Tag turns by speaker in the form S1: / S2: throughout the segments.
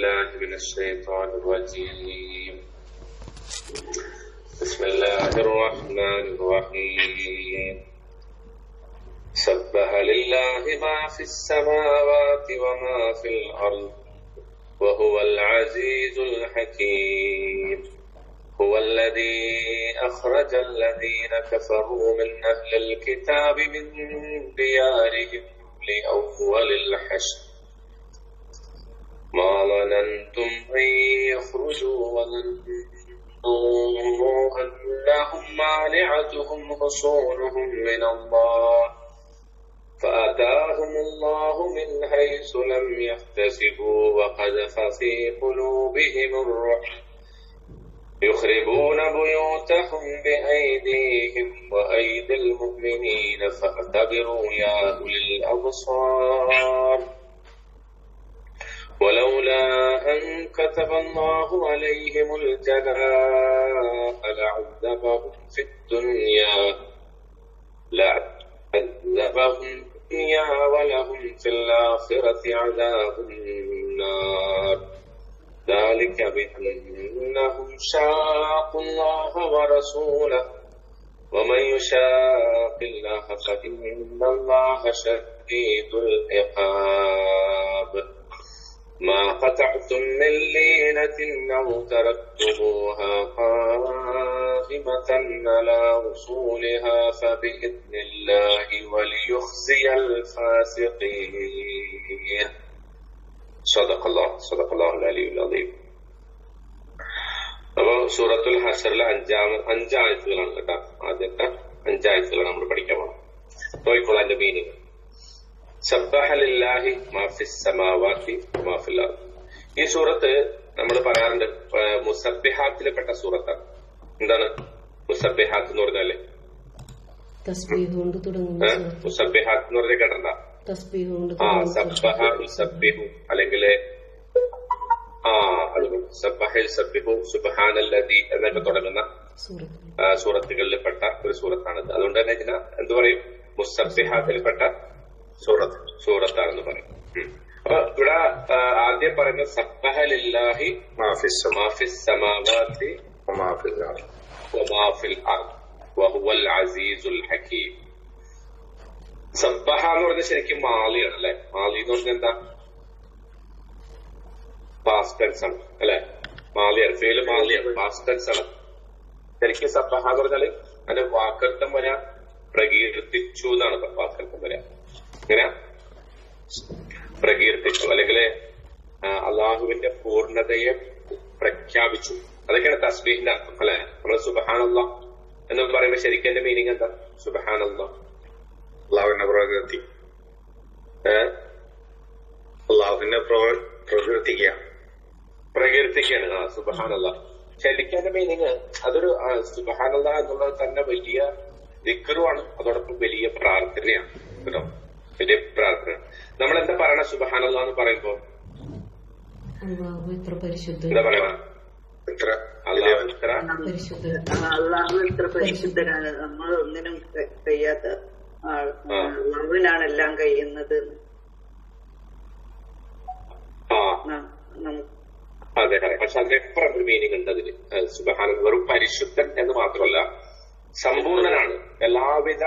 S1: بالله من الشيطان الرجيم. بسم الله الرحمن الرحيم. سبح لله ما في السماوات وما في الأرض وهو العزيز الحكيم. هو الذي أخرج الذين كفروا من أهل الكتاب من ديارهم لأول الحشر ما ظننتم أن يخرجوا وظنوا أنهم مانعتهم حصونهم من الله فأتاهم الله من حيث لم يحتسبوا وقذف في قلوبهم الرعب يخربون بيوتهم بأيديهم وأيدي المؤمنين فاعتبروا يا أولي الأبصار. ولولا أن كتب الله عليهم الجلاء لعذبهم في الدنيا ولهم في الآخرة عذاب النار. ذلك بأنهم شاقوا الله ورسوله ومن يشاق الله فإن الله شديد العقاب. ما قطعتم من لينة أو تركتموها قائمة على وصولها فبإذن الله وليخزي الفاسقين. صدق الله العلي العظيم. അപ്പോൾ സൂറത്തുൽ ഹശറിലെ അഞ്ചായത്തുകളാണ് കേട്ടോ. ആദ്യത്തെ അഞ്ചായത്തുകൾ നമ്മൾ പഠിക്കാൻ പോകണം. നോക്കിക്കോളാം അതിന്റെ മീനിങ്. സബ്ബഹ ലില്ലാഹി മാ ഫിസ് സമാവാതി വമാ ഫിൽ അർദ്. ഈ സൂറത്ത് നമ്മൾ പറയാറുണ്ട് മുസബ്ബിഹാത്തിൽപ്പെട്ട സൂറത്താണ്. എന്താണ് മുസബ്ബിഹാത്ത് എന്ന് പറഞ്ഞാല്? മുസബ്ബിഹാത്ത് എന്ന് പറഞ്ഞാൽ കേട്ടണ്ട? സബ്ബഹ യുസബ്ബിഹു അല്ലെങ്കിൽ സബ്ബഹ യുസബ്ബിഹു സുബ്ഹാനല്ലദി എന്നൊക്കെ തുടങ്ങുന്ന സൂറത്തുകളിൽ പെട്ട ഒരു സൂറത്താണിത്. അതുകൊണ്ട് തന്നെ ഇതിനെ എന്ത് പറയും? മുസബ്ബിഹാത്തിൽപ്പെട്ട സൂറത്താണെന്ന് പറയും. അപ്പൊ ഇവിടെ ആദ്യം പറയുന്നത് സബ്ബഹ ലില്ലാഹി മാ ഫിസ് സമാവാതി വമാ ഫിൽ അർദ് വഹുവൽ അസീസുൽ ഹകീം. സബ്ബഹ എന്ന് പറഞ്ഞാൽ ശരിക്കും മാളിയാണ് അല്ലെ? മാളി എന്ന് പറഞ്ഞാൽ എന്താ? പാസ്റ്റ് ടെൻസ് ആണ് അല്ലെ? മാളിയാണ്, ഫെയില് മാളിയാണ്, പാസ്റ്റ് ടെൻസ് ആണ്. ശരിക്കും സബ്ബഹ എന്ന് പറഞ്ഞാല് അതിന്റെ വാക്കർത്ഥം വരാ പ്രകീർത്തിച്ചു എന്നാണ് വാക്കർത്ഥം വരാ. ഇങ്ങനെ പ്രകീർത്തിച്ചു അല്ലെങ്കിൽ അള്ളാഹുവിന്റെ പൂർണ്ണതയെ പ്രഖ്യാപിച്ചു. അതൊക്കെയാണ് തസ്ബീഹിന്റെ അർത്ഥം അല്ലെ? നമ്മള് സുബ്ഹാനല്ലാഹ് എന്ന് പറയുമ്പോ ശരിക്കും എന്റെ മീനിങ് എന്താ? സുബ്ഹാനല്ലാഹ് അള്ളാഹുവിനെ പ്രകീർത്തിക്കുകയാണ്. സുബ്ഹാനല്ലാഹ് ശരിക്കും എന്റെ മീനിങ് അതൊരു സുബ്ഹാനല്ലാഹ് എന്നുള്ളത് തന്നെ വലിയ ദിക്റുമാണ്, അതോടൊപ്പം വലിയ പ്രാർത്ഥനയാണ് കേട്ടോ. വലിയ പ്രാർത്ഥന. നമ്മൾ എന്താ പറയണ സുബ്ഹാനല്ലാഹ് എന്ന് പറയുമ്പോ? എന്താ പറയണ?
S2: അള്ളാഹു എത്ര പരിശുദ്ധനാണ്, നമ്മൾ ഒന്നിനും കഴിയാത്ത അള്ളാഹുവിനാണ് എല്ലാം കഴിയുന്നത്.
S1: അതെ, പക്ഷെ അതിനെപ്പുറം ഒരു മീനിങ് ഉണ്ട് അതിന്. സുബ്ഹാനല്ലാഹ് വെറും പരിശുദ്ധൻ എന്ന് മാത്രമല്ല, സമ്പൂർണനാണ്. എല്ലാവിധ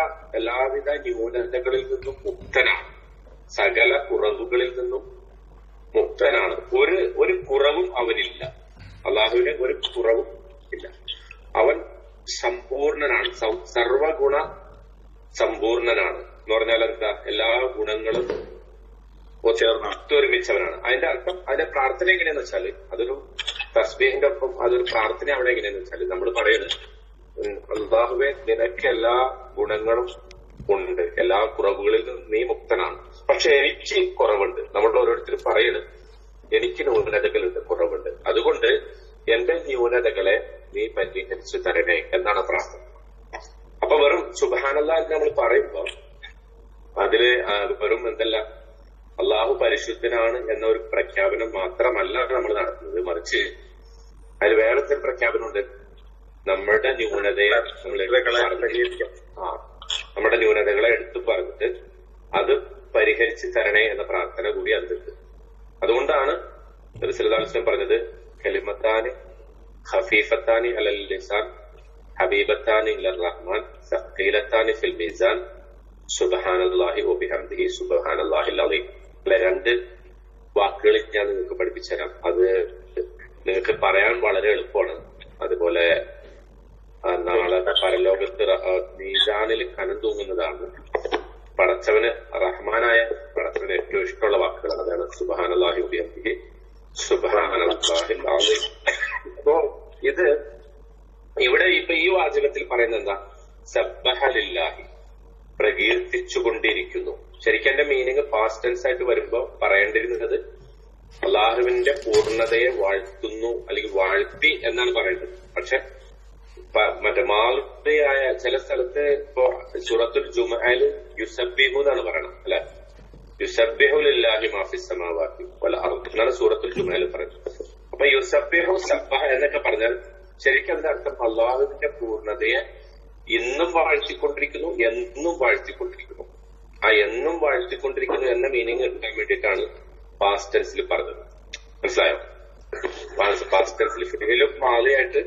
S1: ന്യൂനതകളിൽ നിന്നും മുക്തനാണ്. സകല കുറവുകളിൽ നിന്നും മുക്തനാണ്. ഒരു കുറവും അവനില്ല. അള്ളാഹുവിന് ഒരു കുറവും ഇല്ല. അവൻ സമ്പൂർണനാണ്, സർവഗുണ സമ്പൂർണനാണ് എന്ന് പറഞ്ഞാൽ എന്താ? എല്ലാ ഗുണങ്ങളും ചേർന്നൊരുമിച്ചവനാണ്. അതിന്റെ അർത്ഥം, അതിന്റെ പ്രാർത്ഥന എങ്ങനെയാന്ന് വെച്ചാല് അതൊരു തസ്ബീഹിന്റെ ഒപ്പം അതൊരു പ്രാർത്ഥന അവിടെ എങ്ങനെയാന്ന് വെച്ചാല് നമ്മൾ പറയുന്നത് അല്ലാഹുവേ നിനക്ക് എല്ലാ ഗുണങ്ങളും ഉണ്ട്, എല്ലാ കുറവുകളിൽ നിന്നും നീ മുക്തനാണ്, പക്ഷെ എനിക്ക് കുറവുണ്ട്. നമ്മളുടെ ഓരോരുത്തരും പറയുന്നത് എനിക്ക് ന്യൂനതകളുണ്ട്, കുറവുണ്ട്. അതുകൊണ്ട് എന്റെ ന്യൂനതകളെ നീ പരിഹരിച്ചു തരണേ എന്നാണ് പ്രാർത്ഥന. അപ്പൊ വെറും സുബ്ഹാനല്ലാഹ് എന്ന് നമ്മൾ പറയുമ്പോ അതില് വെറും എന്തല്ല, അള്ളാഹു പരിശുദ്ധനാണ് എന്ന ഒരു പ്രഖ്യാപനം മാത്രമല്ല നമ്മൾ നടത്തുന്നത്, മറിച്ച് അതിൽ വേറൊരു പ്രഖ്യാപനമുണ്ട്. നമ്മുടെ ന്യൂനതയെ നമ്മുടെ ന്യൂനതകളെ എടുത്തു പറഞ്ഞിട്ട് അത് പരിഹരിച്ചു തരണേ എന്ന പ്രാർത്ഥന കൂടി അതിലുണ്ട്. അതുകൊണ്ടാണ് നബി സല്ലല്ലാഹു അലൈഹി വസല്ലം പറഞ്ഞത് കലിമത്താനി ഖഫീഫത്താനി അലൽ ലിസാൻ ഹബീബത്താനി ഇലർ റഹ്മാൻ സഖീലത്താനി ഫിൽ മീസാൻ സുബ്ഹാനല്ലാഹി വബിഹംദിഹി സുബ്ഹാനല്ലാഹിൽ അലീം. അല്ലെ, രണ്ട് വാക്കുകൾ ഞാൻ നിങ്ങൾക്ക് പഠിപ്പിച്ചു തരാം. അത് നിങ്ങൾക്ക് പറയാൻ വളരെ എളുപ്പമാണ്. അതുപോലെ നാളെ പരലോകത്ത് മീസാനിൽ കനം തൂങ്ങുന്നതാണ്. പടച്ചവന് റഹ്മാനായ പടച്ചവന് ഏറ്റവും ഇഷ്ടമുള്ള വാക്കുകൾ അതാണ് സുബ്ഹാനല്ലാഹി വബിഹംദിഹി സുബ്ഹാനല്ലാഹിൽ അലീം. അപ്പോ ഇത് ഇവിടെ ഇപ്പൊ ഈ വാചകത്തിൽ പറയുന്നത് എന്താ? സബ്ബഹ ലില്ലാഹി, പ്രകീർത്തിച്ചുകൊണ്ടിരിക്കുന്നു. ശരിക്കും എന്റെ മീനിങ് പാസ്റ്റ് ടെൻസ് ആയിട്ട് വരുമ്പോ പറയേണ്ടിരുന്നത് അള്ളാഹുവിന്റെ പൂർണ്ണതയെ വാഴ്ത്തുന്നു അല്ലെങ്കിൽ വാഴ്ത്തി എന്നാണ് പറയേണ്ടത്. പക്ഷെ മറ്റേ മാളുടയായ ചില സ്ഥലത്ത് ഇപ്പോ സൂറത്തുൽ ജുമഅയിൽ യുസബ്ബിഹു എന്നാണ് പറയണം, അല്ലെ? യുസബ്ബിഹു ലില്ലാഹി മാ ഫിസ് സമാവാതി വൽ അർദ് എന്നാണ് സൂറത്തുൽ ജുമഅയിൽ പറയുന്നത്. അപ്പൊ യുസബ്ബിഹു സബ്ബഹ എന്നൊക്കെ പറഞ്ഞാൽ ശരിക്കും അതിന്റെ അർത്ഥം അള്ളാഹുവിന്റെ പൂർണ്ണതയെ ഇന്നും വാഴ്ത്തിക്കൊണ്ടിരിക്കുന്നു, എന്നും വാഴ്ത്തിക്കൊണ്ടിരിക്കുന്നു. ആ എന്നും വാഴ്ത്തിക്കൊണ്ടിരിക്കുന്നു എന്ന മീനിങ് കിട്ടാൻ വേണ്ടിയിട്ടാണ് പാസ്റ്റ് ടെൻസിൽ പറഞ്ഞത്. മനസ്സിലായോ? പാസ്റ്റ് ടെൻസിൽ ഫിലിലും മാലയായിട്ട്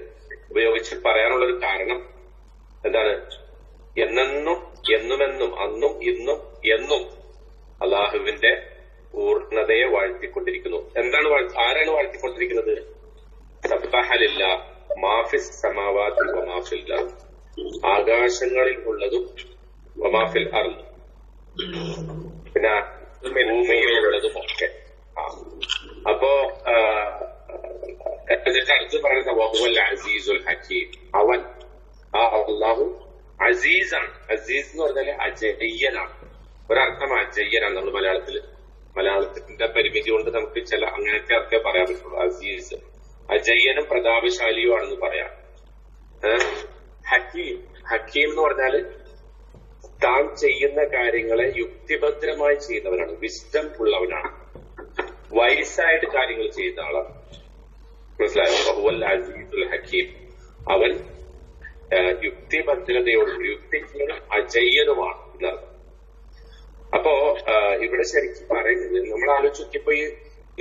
S1: ഉപയോഗിച്ച് പറയാനുള്ളൊരു കാരണം എന്താണ്? എന്നെന്നും എന്നുമെന്നും അന്നും ഇന്നും എന്നും അള്ളാഹുവിന്റെ പൂർണ്ണതയെ വാഴ്ത്തിക്കൊണ്ടിരിക്കുന്നു. എന്താണ് ആരാണ് വാഴ്ത്തിക്കൊണ്ടിരിക്കുന്നത്? സബ്ബഹ ലില്ലാഹ് മാഫിസ് സമാവാതി വമാഫിൽ അർദ്, ആകാശങ്ങളിൽ ഉള്ളതും വമാഫിൽ അർദ്, പിന്നെ ഭൂമിയിലുള്ളതും ഒക്കെ. അപ്പോ എന്നിട്ട് അടുത്ത് പറയുന്ന വഹുവൽ അസീസുൽ ഹക്കീം, അവൻ ആ അള്ളാഹു അസീസാണ്. അസീസ് എന്ന് പറഞ്ഞാല് അജയ്യനാണ്. ഒരർത്ഥം അജയ്യനാണ്. നമ്മൾ മലയാളത്തിന്റെ പരിമിതി കൊണ്ട് നമുക്ക് ചില അങ്ങനത്തെ അർത്ഥമേ പറയാൻ പറ്റുള്ളൂ. അസീസ് അജയ്യനും പ്രതാപശാലിയുമാണെന്ന് പറയാം. ഹക്കീം, ഹക്കീം എന്ന് പറഞ്ഞാല് താൻ ചെയ്യുന്ന കാര്യങ്ങളെ യുക്തിഭദ്രമായി ചെയ്യുന്നവനാണ്, വിസ്ഡം ഉള്ളവനാണ്, വയസ്സായിട്ട് കാര്യങ്ങൾ ചെയ്യുന്ന ആളാണ്. മനസ്സിലായോ? വഹുവൽ അസീസുൽ ഹക്കീം, അവൻ യുക്തിഭദ്രതയോടും യുക്തിജ്ഞനും അജയ്യനുമാണ് എന്നർത്ഥം. അപ്പോ ഇവിടെ ശരിക്കും പറയുന്നത് നമ്മൾ ആലോചിച്ച് നോക്കിയപ്പോ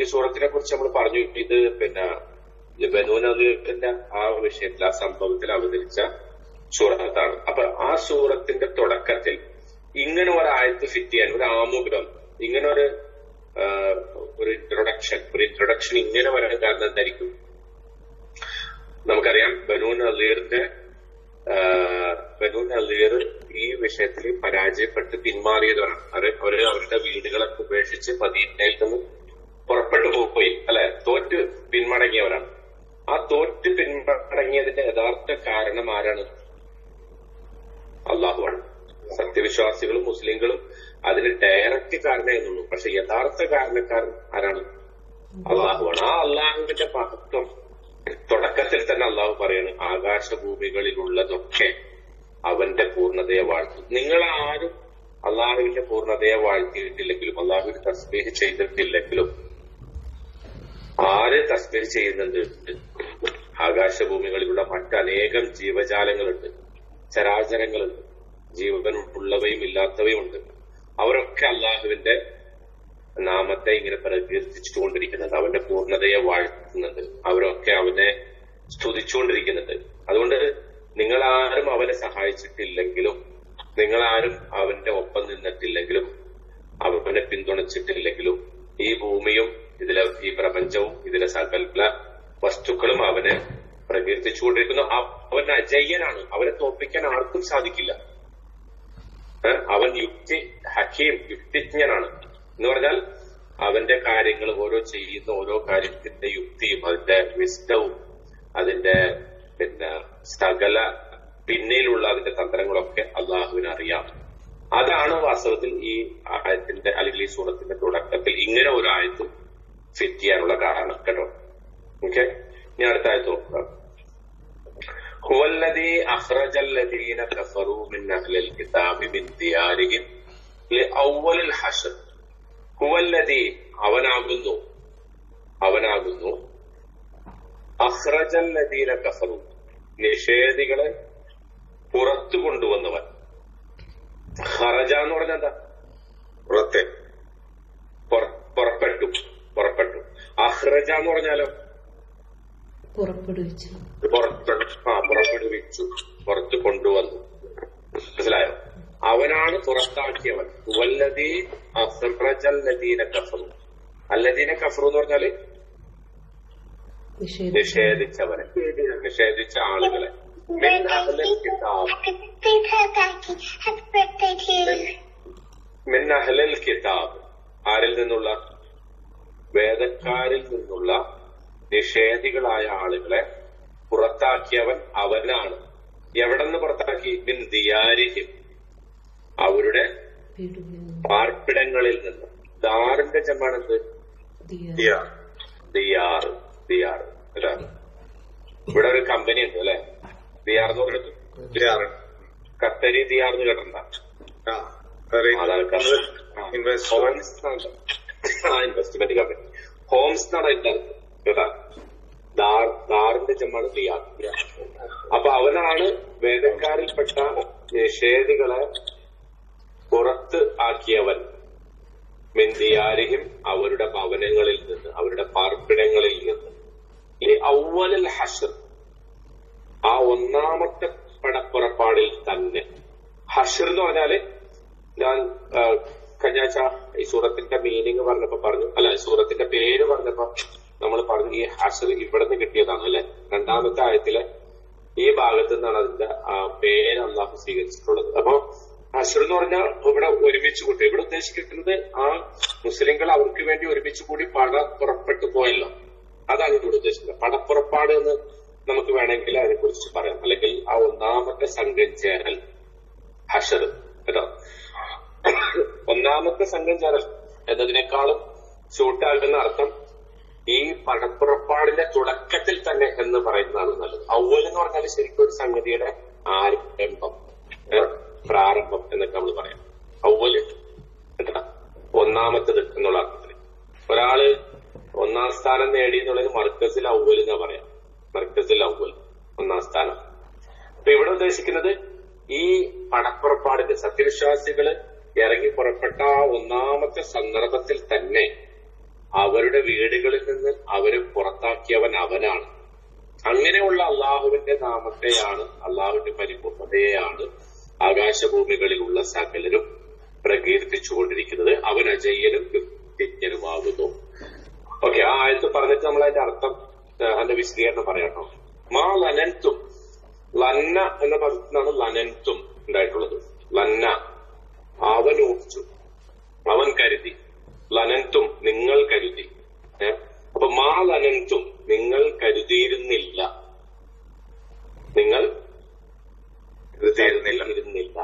S1: ഈ സൂറത്തിനെ കുറിച്ച് നമ്മൾ പറഞ്ഞു. ഇത് പിന്നെ ബനൂ നദീറിന്റെ ആ വിഷയത്തിൽ, ആ സംഭവത്തിൽ അവതരിച്ച സൂറത്താണ്. അപ്പൊ ആ സൂറത്തിന്റെ തുടക്കത്തിൽ ഇങ്ങനെ ഒരായത്ത് ഫിറ്റ് ചെയ്യാൻ, ഒരു ആമുഖം, ഇങ്ങനെ ഒരു ഇൻട്രൊഡക്ഷൻ ഇങ്ങനെ വരാൻ കാരണം എന്തായിരിക്കും? നമുക്കറിയാം ബനൂ നദീർ ഈ വിഷയത്തിൽ പരാജയപ്പെട്ട് പിന്മാറിയതാണ്. അവര് അവരുടെ വീടുകളൊക്കെ ഉപേക്ഷിച്ച് മദീനയിൽ നിന്ന് പുറപ്പെട്ടു പോയി, അല്ലെ? തോറ്റ് പിന്മടങ്ങിയവരാണ്. ആ തോറ്റ് പിന്മടങ്ങിയതിന്റെ യഥാർത്ഥ കാരണം ആരാണ്? അള്ളാഹുവാണ്. സത്യവിശ്വാസികളും മുസ്ലിങ്ങളും അതിന് ഡയറക്റ്റ് കാരണമായിരുന്നുള്ളൂ. പക്ഷെ യഥാർത്ഥ കാരണക്കാരൻ ആരാണ്? അള്ളാഹുവാണ്. ആ അള്ളാഹുവിന്റെ മഹത്വം തുടക്കത്തിൽ തന്നെ അള്ളാഹു പറയാണ്, ആകാശഭൂമികളിലുള്ളതൊക്കെ അവന്റെ പൂർണ്ണതയെ വാഴ്ത്തും. നിങ്ങൾ ആരും അള്ളാഹുവിന്റെ പൂർണ്ണതയെ വാഴ്ത്തിയിട്ടില്ലെങ്കിലും, അള്ളാഹുവിന്റെ തസ്ബീഹ് ചെയ്തിട്ടില്ലെങ്കിലും, ആര് തസ്ബീഹ് ചെയ്യുന്നുണ്ട്? ആകാശഭൂമികളിലുള്ള മറ്റനേകം ജീവജാലങ്ങളുണ്ട്, ചരാചരങ്ങളുണ്ട്, ജീവൻ ഉള്ളവയും ഇല്ലാത്തവയും ഉണ്ട്. അവരൊക്കെ അള്ളാഹുവിന്റെ നാമത്തെ ഇങ്ങനെ പ്രകീർത്തിച്ചുകൊണ്ടിരിക്കുന്നുണ്ട്, അവന്റെ പൂർണ്ണതയെ വാഴ്ത്തുന്നുണ്ട്, അവരൊക്കെ അവനെ സ്തുതിച്ചുകൊണ്ടിരിക്കുന്നുണ്ട്. അതുകൊണ്ട് നിങ്ങളാരും അവനെ സഹായിച്ചിട്ടില്ലെങ്കിലും, നിങ്ങളാരും അവന്റെ ഒപ്പം നിന്നിട്ടില്ലെങ്കിലും, അവനെ പിന്തുണച്ചിട്ടില്ലെങ്കിലും, ഈ ഭൂമിയും ഈ പ്രപഞ്ചവും ഇതിലെ സകല വസ്തുക്കളും അവനെ പ്രകീർത്തിച്ചുകൊണ്ടിരിക്കുന്നു. അവൻ അജയ്യനാണ്, അവനെ തോൽപ്പിക്കാൻ ആർക്കും സാധിക്കില്ല. അവൻ ഹക്കീം, യുക്തിജ്ഞനാണ് എന്ന് പറഞ്ഞാൽ അവന്റെ കാര്യങ്ങൾ, ചെയ്യുന്ന ഓരോ കാര്യത്തിന്റെ യുക്തിയും അതിന്റെ വിസ്ഡവും അതിന്റെ സകല പിന്നിലുള്ള അതിന്റെ തന്ത്രങ്ങളൊക്കെ അള്ളാഹുവിന് അറിയാം. അതാണ് വാസ്തവത്തിൽ ഈ ആയത്തിന്റെ അല്ലെങ്കിൽ ഈ സൂറത്തിന്റെ തുടക്കത്തിൽ ഇങ്ങനെ ഒരു ആയത്ത് ഫിറ്റ് ചെയ്യാനുള്ള കാരണം കേട്ടോ. ഓക്കെ, ഇനി അടുത്ത ആയത്ത് നോക്കുക. ഹുവല്ലദീ അഖ്റജല്ലദീന കഫറൂ മിൻ അഹ്ലിൽ കിതാബി മിൻ ദിയാരിഹിം ലിഅവ്വലിൽ ഹശ്ർ. ഹുവല്ലദീ, അവനാകുന്നു അഖ്റജല്ലദീന കഫറൂ, നിഷേധികളെ പുറത്തു കൊണ്ടുവന്നവൻ. ഖറജ എന്ന് പറഞ്ഞാൽ എന്താ? പുറപ്പെട്ടു. അഖ്റജ എന്ന് പറഞ്ഞാലോ
S3: പുറപ്പെടുവിച്ചു,
S1: പുറത്ത് കൊണ്ടുവന്നു. മനസ്സിലായോ? അവനാണ് പുറത്താക്കിയവൻ. വല്ലദീ അഖ്റജൽ ലദീന കഫറു. അല്ലദീന കഫറു എന്ന് പറഞ്ഞാല് നിഷേധിച്ചവരെ, നിഷേധിച്ച ആളുകളെ. മിൻ അഹ്ലിൽ കിതാബ്, മിൻ അഹ്ലിൽ കിതാബ്, ആരിൽ നിന്നുള്ള? വേദക്കാരിൽ നിന്നുള്ള നിഷേധികളായ ആളുകളെ പുറത്താക്കിയവൻ അവനാണ്. എവിടെന്ന് പുറത്താക്കി? മിൻ ദിയാരിഹിം, അവരുടെ പാർപ്പിടങ്ങളിൽ നിന്ന്. ദാറിന്റെ ജമാണെന്ത്? ദിയാർ. ദിയാർ അല്ലെ? ഇവിടെ ഒരു കമ്പനി ഉണ്ട് അല്ലെ, ദിയാർ എന്ന് പറഞ്ഞിട്ട്. ദിയാർ, ഖത്തരി ദിയാർ എന്ന് കേട്ടിട്ടുണ്ട? Investment company. ഹോംസ് എന്നാണ് അതിന്റെ കേട്ടാ. ദാറിന്റെ ജമാണ് ദിയാർ. അപ്പൊ അവനാണ് വേദക്കാരിൽപ്പെട്ട നിഷേധികളെ പുറത്ത് ആക്കിയവൻ. മിൻ ദിയാരിഹിം, അവരുടെ ഭവനങ്ങളിൽ നിന്ന്, അവരുടെ പാർപ്പിടങ്ങളിൽ നിന്ന്. ഈ അവ്വലുൽ ഹശ്ർ, ആ ഒന്നാമത്തെ പടപ്പുറപ്പാടിൽ തന്നെ. ഹശ്ർ എന്ന് പറഞ്ഞാല് ഞാൻ കഴിഞ്ഞാഴ്ച ഈ സൂറത്തിന്റെ മീനിങ് പറഞ്ഞപ്പോ പറഞ്ഞു, അല്ല സൂറത്തിന്റെ പേര് പറഞ്ഞപ്പോ നമ്മൾ പറഞ്ഞു ഈ ഹശ്ർ ഇവിടെ നിന്ന് കിട്ടിയതാണ് അല്ലെ. രണ്ടാമത്തെ ആയത്തിലെ ഈ ഭാഗത്തു നിന്നാണ് അതിന്റെ പേര് അള്ളാഹു സ്വീകരിച്ചിട്ടുള്ളത്. അപ്പൊ ഹശ്ർ എന്ന് പറഞ്ഞാൽ ഇവിടെ ഒരുമിച്ച് കൂട്ടി. ഇവിടെ ഉദ്ദേശിക്കുന്നത് ആ മുസ്ലിങ്ങൾ അവർക്ക് വേണ്ടി ഒരുമിച്ച് കൂടി പുറപ്പെട്ടു പോയല്ലോ, അതാണ് ഇവിടെ ഉദ്ദേശിക്കുന്നത്. പടപ്പുറപ്പാട് എന്ന് നമുക്ക് വേണമെങ്കിൽ അതിനെ കുറിച്ച് പറയാം. അല്ലെങ്കിൽ ആ ഒന്നാമത്തെ സംഘം ചേരൽ, ഹശ്ർ കേട്ടോ. ഒന്നാമത്തെ സംഘം ചേരൽ എന്നതിനേക്കാളും ചൂട്ടാകുന്ന അർത്ഥം ഈ പടപ്പുറപ്പാടിന്റെ തുടക്കത്തിൽ തന്നെ എന്ന് പറയുന്നതാണ് നല്ലത്. അവ്വൽ എന്ന് പറഞ്ഞാൽ ശരിക്കും ഒരു സംഗതിയുടെ ആരംഭം, പ്രാരംഭം എന്നൊക്കെ നമ്മൾ പറയാം. അവ്വല് കേട്ടാ, ഒന്നാമത്തത് എന്നുള്ള അർത്ഥത്തിൽ. ഒരാള് ഒന്നാം സ്ഥാനം നേടി എന്നുള്ളത് മർക്കസിൽ അവ്വൽ എന്നാ പറയാം. മർക്കസിൽ അവ്വൽ, ഒന്നാം സ്ഥാനം. അപ്പൊ ഇവിടെ ഉദ്ദേശിക്കുന്നത് ഈ പടപ്പുറപ്പാടിന്റെ സത്യവിശ്വാസികള് ഇറങ്ങി പുറപ്പെട്ട ആ ഒന്നാമത്തെ സന്ദർഭത്തിൽ തന്നെ അവരുടെ വീടുകളിൽ നിന്ന് അവരെ പുറത്താക്കിയവൻ അവനാണ്. അങ്ങനെയുള്ള അള്ളാഹുവിന്റെ നാമത്തെയാണ്, അള്ളാഹുവിന്റെ പരിപൂർണതയെയാണ് ആകാശഭൂമികളിലുള്ള സകലരും പ്രകീർത്തിച്ചുകൊണ്ടിരിക്കുന്നത്. അവൻ അജയ്യനും കൃത്യനുമാകുന്നു. ഓക്കെ, ആ ആയത്ത് പറഞ്ഞിട്ട് നമ്മൾ അതിന്റെ അർത്ഥം, അതിന്റെ വിശദീകരണം പറയാട്ടോ. മാ ലനൻതും, ലന്ന എന്ന പദത്തിനാണ് ലനൻതും ഉണ്ടായിട്ടുള്ളത്. ലന്ന, അവൻ ഊഹിച്ചു, അവൻ കരുതി. ലനൻതും, നിങ്ങൾ കരുതി. അപ്പൊ മാ ലനൻതും, നിങ്ങൾ കരുതിയിരുന്നില്ല, നിങ്ങൾ കരുതിയിരുന്നില്ല,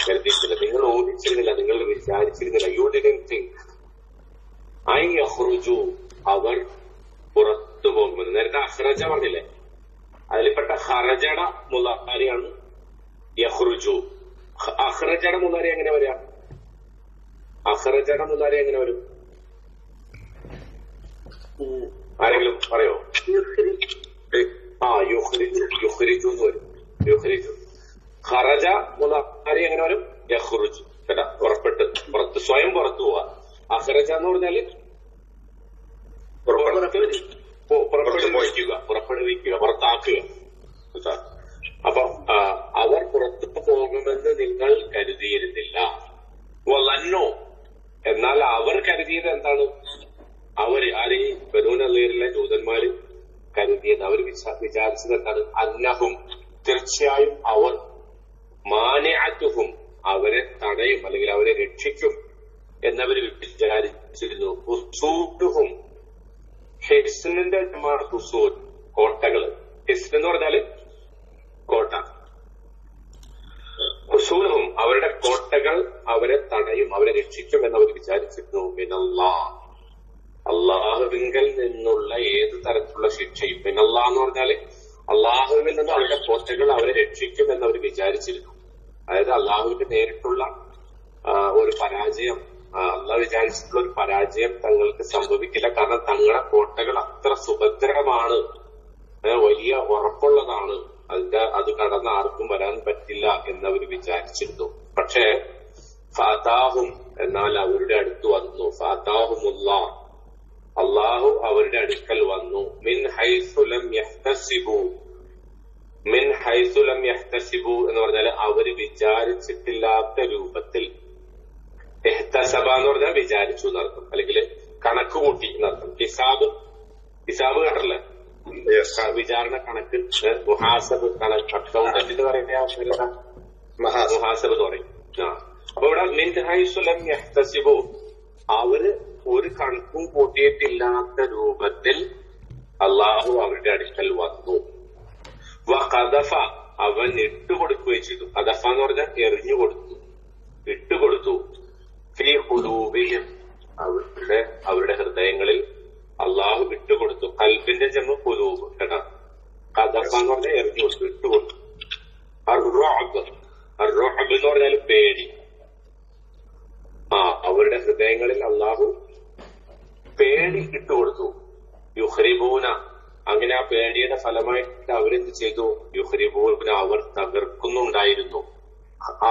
S1: കരുതിയിരുന്നില്ല, നിങ്ങൾ ഊഹിച്ചിരുന്നില്ല, നിങ്ങൾ വിചാരിച്ചിരുന്നില്ല. യു ഡിഡ്ന്റ് തിങ്ക് ഐ യഖ്റുജു, അവർ പുറത്തു പോകുമെന്ന്. നേരത്തെ അഖ്റജ പറഞ്ഞില്ലേ, അതിൽപ്പെട്ട ഖറജട മുലാരിയാണ് യഖ്റുജു. അഖ്റജട മുലാരി എങ്ങനെ വരിക? അഖ്റജട മുലാരി എങ്ങനെ വരും? ആരെങ്കിലും പറയോ? യുഖ്രിജു എന്ന് വരും. യുഖ്രിജു. ഖറജ മുലാരി എങ്ങനെ വരും? യഖ്റുജു. കേട്ടാ, പുറപ്പെട്ട്, പുറത്ത്, സ്വയം പുറത്തു പോവാ. അഖ്റജ എന്ന് പറഞ്ഞാല് പുറപ്പെടുവിക്കുക, പുറപ്പെടുവിക്കുക, പുറത്താക്കുക. അപ്പൊ അവർ പുറത്തു പോകുമെന്ന് നിങ്ങൾ കരുതിയിരുന്നില്ല. വലന്നോ, എന്നാൽ അവർ കരുതിയത് എന്താണ്? അവർ ആര്? ബനൂ നളീറിലെ ജൂതന്മാര് കരുതിയത്, അവർ വിചാരിച്ചത് എന്താണ്? അന്നഹും, തീർച്ചയായും അവർ, മാനിഅത്തുഹും, അവരെ തടയും അല്ലെങ്കിൽ അവരെ രക്ഷിക്കും എന്നവര് വിചാരിച്ചിരുന്നു. ഹുസൂലുഹും, ഹിസ്നിന്റെ ഹുസൂൽ, കോട്ടകള്. ഹിസ്ൻ എന്ന് പറഞ്ഞാല് കോട്ട. ഹുസൂലുഹും, അവരുടെ കോട്ടകൾ അവരെ തടയും, അവരെ രക്ഷിക്കും എന്നവർ വിചാരിച്ചിരുന്നു. മിനല്ലാഹ്, അള്ളാഹുവിങ്കൽ നിന്നുള്ള ഏത് തരത്തിലുള്ള ശിക്ഷയും. മിനല്ലാഹ് എന്ന് പറഞ്ഞാല് അള്ളാഹുവിൽ നിന്ന് അവരുടെ കോട്ടകൾ അവരെ രക്ഷിക്കും എന്നവർ വിചാരിച്ചിരുന്നു. അതായത് അള്ളാഹുവിന്റെ നേരിട്ടുള്ള ഒരു പരാജയം, അള്ളാഹ് വിചാരിച്ചിട്ടുള്ള ഒരു പരാജയം തങ്ങൾക്ക് സംഭവിക്കില്ല. കാരണം തങ്ങളുടെ കോട്ടകൾ അത്ര സുഭദ്രമാണ്, വലിയ ഉറപ്പുള്ളതാണ്. അത് കടന്ന് ആർക്കും വരാൻ പറ്റില്ല എന്നവർ വിചാരിച്ചിരുന്നു. പക്ഷേ ഫാതാഹും, എന്നാൽ അവരുടെ അടുത്ത് വന്നു. ഫാതാഹുമുല്ലാഹ്, അള്ളാഹു അവരുടെ അടുക്കൽ വന്നു. മിൻ ഹൈസു ലം യഹ്തസിബു എന്ന് പറഞ്ഞാൽ അവര് വിചാരിച്ചിട്ടില്ലാത്ത രൂപത്തിൽ. എഹ്തസബ എന്ന് പറഞ്ഞാൽ വിചാരിച്ചു എന്നർത്ഥം, അല്ലെങ്കിൽ കണക്ക് കൂട്ടി എന്നർത്ഥം. ഹിസാബ് കണ്ടല്ലേ, വിചാരണ കണക്ക്, മുഹാസബ് കണക്ക്, അക്കൗണ്ടന്റിന് പറയുന്ന മുഹാസബ് എന്ന് പറയും. അപ്പൊ ഇവിടെ മിൻ ഹൈസു ലം യഹ്തസിബു, അവര് ഒരു കണക്കും കൂട്ടിയിട്ടില്ലാത്ത രൂപത്തിൽ അള്ളാഹു അവരുടെ അടുക്കൽ വന്നു. വഖദഫ, അവൻ ഇട്ടുകൊടുക്കുകയും ചെയ്തു. ഖദഫ എന്ന് പറഞ്ഞാൽ എറിഞ്ഞു കൊടുത്തു, ഇട്ടുകൊടുത്തു. ഫീ ഖുലൂബിഹിം, അവരുടെ ഹൃദയങ്ങളിൽ അള്ളാഹു ഇട്ടുകൊടുത്തു. ഖൽബിന്റെ ജമ ഖുലൂബ് കേട്ടോ. ഖദഫ എന്ന് പറഞ്ഞാൽ എറിഞ്ഞു കൊടുത്തു, ഇട്ടുകൊടുത്തു. അർറുഅബ് എന്ന് പറഞ്ഞാൽ പേടി. അവരുടെ ഹൃദയങ്ങളിൽ അള്ളാഹു പേടി ഇട്ടുകൊടുത്തു. യുഹ്രിബൂന, അങ്ങനെ ആ പേടിയുടെ ഫലമായിട്ട് അവരെന്ത് ചെയ്തു? യുഹ്രിബൂന, അവർ തകർക്കുന്നുണ്ടായിരുന്നു.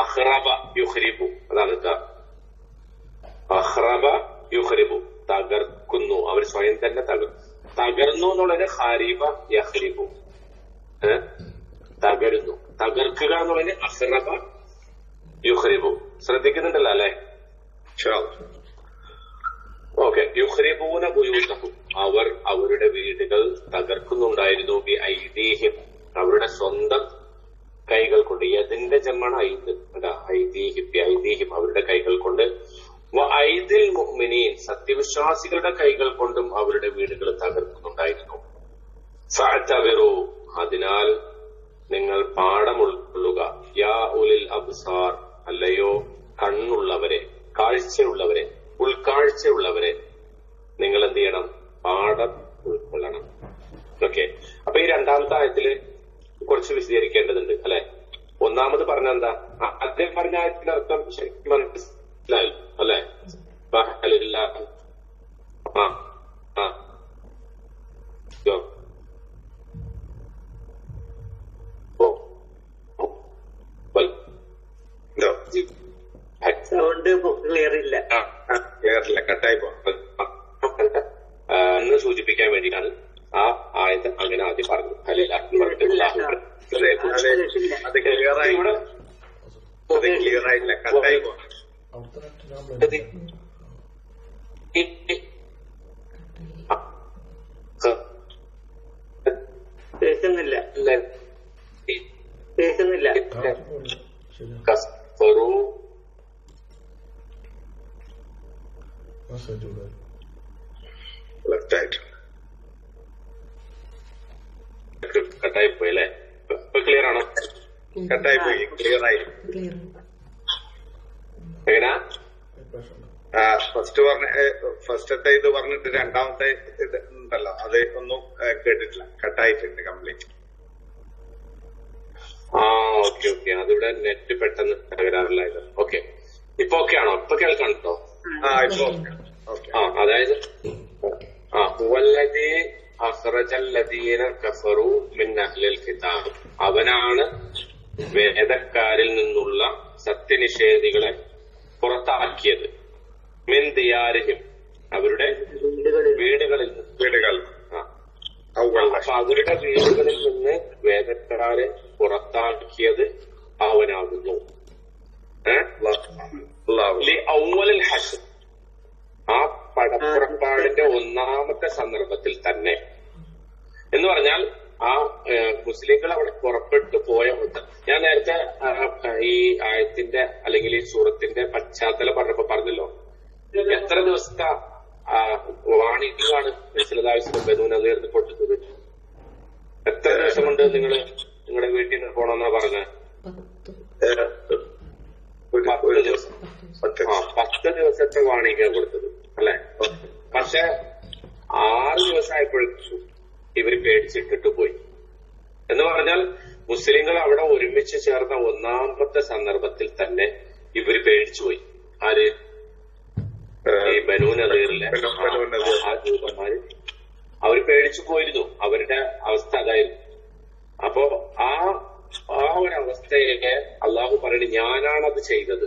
S1: അഹ്റബ യുഹ്രിബു, അതാണ് അഹ്റബ യുഹ്രിബു, തകർക്കുന്നു. അവർ സ്വയം തന്നെ തകർന്നു എന്നുള്ളത് ഖാരിബ യഹ്രിബു, തകരുന്നു. തകർക്കുക എന്നുള്ളത് അഹ്റബ യുഹ്രിബു. ശ്രദ്ധിക്കുന്നുണ്ടല്ലോ അല്ലെ? ഓക്കെ. യുഹ്രിബൂന ബുയൂതഹും, അവർ അവരുടെ വീടുകൾ തകർക്കുന്നുണ്ടായിരുന്നു. ബി ഐദീഹിം, അവരുടെ സ്വന്തം കൈകൾ കൊണ്ട്. യദിന്റെ ജമ്മാണ് ഐദ്, ഐദീഹിം, ബി ഐദീഹിം, അവരുടെ കൈകൾ കൊണ്ട്. വ ഐദിൽ മുഅ്മിനീൻ, സത്യവിശ്വാസികളുടെ കൈകൾ കൊണ്ടും അവരുടെ വീടുകൾ തകർക്കുന്നുണ്ടായിരുന്നു. ഫഅ്തബിറു, അതിനാൽ നിങ്ങൾ പാഠം ഉൾക്കൊള്ളുക. യാ ഉലിൽ അബ്സാർ, അല്ലയോ കണ്ണുള്ളവരെ, കാഴ്ചയുള്ളവരെ, ഉൾക്കാഴ്ചയുള്ളവരെ, നിങ്ങൾ എന്ത് ചെയ്യണം? പാഠം ഉൾക്കൊള്ളണം. ഓക്കെ. അപ്പൊ ഈ രണ്ടാമത്തെ ആയത്തില് കുറച്ച് വിശദീകരിക്കേണ്ടതുണ്ട് അല്ലെ? ഒന്നാമത് പറഞ്ഞ എന്താ? അദ്ദേഹം പറഞ്ഞ ആയത്തിന്റെ അർത്ഥം ശരിക്കും മനസ്സിലായി അല്ലെ?
S2: സൗണ്ട് ക്ലിയർ ഇല്ല,
S1: കട്ടായി എന്ന് സൂചിപ്പിക്കാൻ വേണ്ടിയിട്ടാണ് ആ ആയത്ത് അങ്ങനെ ആദ്യം പറഞ്ഞു.
S2: കേൾക്കുന്നില്ല.
S1: കട്ടായി പോയി അല്ലേ? ഇപ്പൊ ക്ലിയർ ആണോ? കട്ടായി പോയി, ക്ലിയർ ആയി. എങ്ങനാ ഫസ്റ്റത്തെ ഇത് പറഞ്ഞിട്ട് രണ്ടാമത്തെ ഇത് ഉണ്ടല്ലോ, അത് ഒന്നും കേട്ടിട്ടില്ല, കട്ടായിട്ടുണ്ട് കംപ്ലീറ്റ്. ഓക്കെ. അതിവിടെ നെറ്റ് പെട്ടെന്ന് തകരാറില്ലായത്. ഓക്കെ, ഇപ്പൊ ഓക്കെ ആണോ? ഇപ്പൊ കേൾക്കാണോ? ഇപ്പൊ ഓക്കെ. അതായത് ഹുവല്ലദീ അഖ്റജല്ലദീന കഫറൂ മിൻ അഹ്ലിൽ കിതാബ്, അവനാണ് വേദക്കാരിൽ നിന്നുള്ള സത്യനിഷേധികളെ പുറത്താക്കിയത്. മിൻ ദിയാരിഹിം, അവരുടെ വീടുകളിൽ അപ്പൊ അവരുടെ വീടുകളിൽ നിന്ന് വേദക്കാരെ പുറത്താക്കിയത് അവനാകുന്നു. ഔവലിൽ ഹശ്ർ, ആ പടപ്പുറപ്പാടിന്റെ ഒന്നാമത്തെ സന്ദർഭത്തിൽ തന്നെ. എന്ന് പറഞ്ഞാൽ ആ മുസ്ലിങ്ങൾ അവിടെ പുറപ്പെട്ടു പോയ, ഞാൻ നേരത്തെ ഈ ആയത്തിന്റെ അല്ലെങ്കിൽ ഈ സൂറത്തിന്റെ പശ്ചാത്തലം പറഞ്ഞപ്പോ പറഞ്ഞല്ലോ, എത്ര ദിവസത്തെ വാണിജ്യമാണ് ബനൂനദീറിന് കൊടുത്തത്? എത്ര ദിവസം കൊണ്ട് നിങ്ങളുടെ വീട്ടിൽ നിന്ന് പോണമെന്നാ പറഞ്ഞത്? 10 ദിവസം. 10 ദിവസത്തെ വാണിജ്യം കൊടുത്തത് അല്ലെ? പക്ഷെ 6 ദിവസമായപ്പോഴേക്കും ഇവര് പേടിച്ചിട്ടിട്ട് പോയി. എന്ന് പറഞ്ഞാൽ മുസ്ലിങ്ങൾ അവിടെ ഒരുമിച്ച് ചേർന്ന ഒന്നാമത്തെ സന്ദർഭത്തിൽ തന്നെ ഇവര് പേടിച്ചുപോയി. ആര്? ഈ ബനൂനദീറിലെ ആ ജൂതന്മാര് അവര് പേടിച്ചു പോയിരുന്നു. അവരുടെ അവസ്ഥ അതായിരുന്നു. അപ്പോ ആ ഒരവസ്ഥയെ അള്ളാഹു പറയുന്നത്, ഞാനാണത് ചെയ്തത്,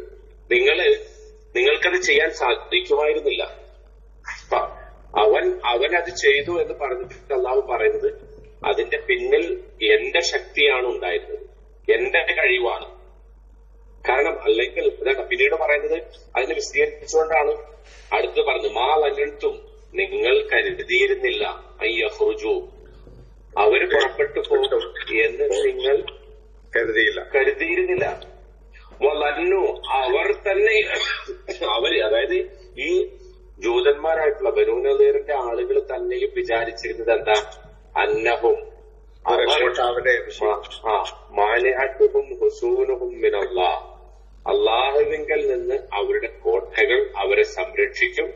S1: നിങ്ങൾക്കത് ചെയ്യാൻ സാധിക്കുമായിരുന്നില്ല. അവൻ അവൻ അത് ചെയ്തു എന്ന് പറഞ്ഞിട്ട് അള്ളാഹു പറയുന്നത് അതിന്റെ പിന്നിൽ എന്റെ ശക്തിയാണ് ഉണ്ടായിരുന്നത്, എന്റെ കഴിവാണ്. കാരണം അല്ലെങ്കിൽ അതാണ് പിന്നീട് പറയുന്നത്. അതിനെ വിശദീകരിച്ചുകൊണ്ടാണ് അടുത്ത് പറഞ്ഞത്, മാ ലനൻതും, നിങ്ങൾ കരുതിയിരുന്നില്ല, അയ്യഹ്റുജു, അവര് പുറപ്പെട്ടു പോകും എന്ന് നിങ്ങൾ കരുതിയിരുന്നില്ല. വലന്നു, അവർ തന്നെ, അതായത് ഈ ജൂതന്മാരായിട്ടുള്ള ബനൂ നളീറിന്റെ ആളുകൾ തന്നെയും വിചാരിച്ചിരുന്നത് എന്താ, അന്നഹും മാനിഅത്തുഹും ഹുസൂനുഹും മിനല്ലാഹ്, അള്ളാഹുവിങ്കൽ നിന്ന് അവരുടെ കോട്ടകൾ അവരെ സംരക്ഷിക്കും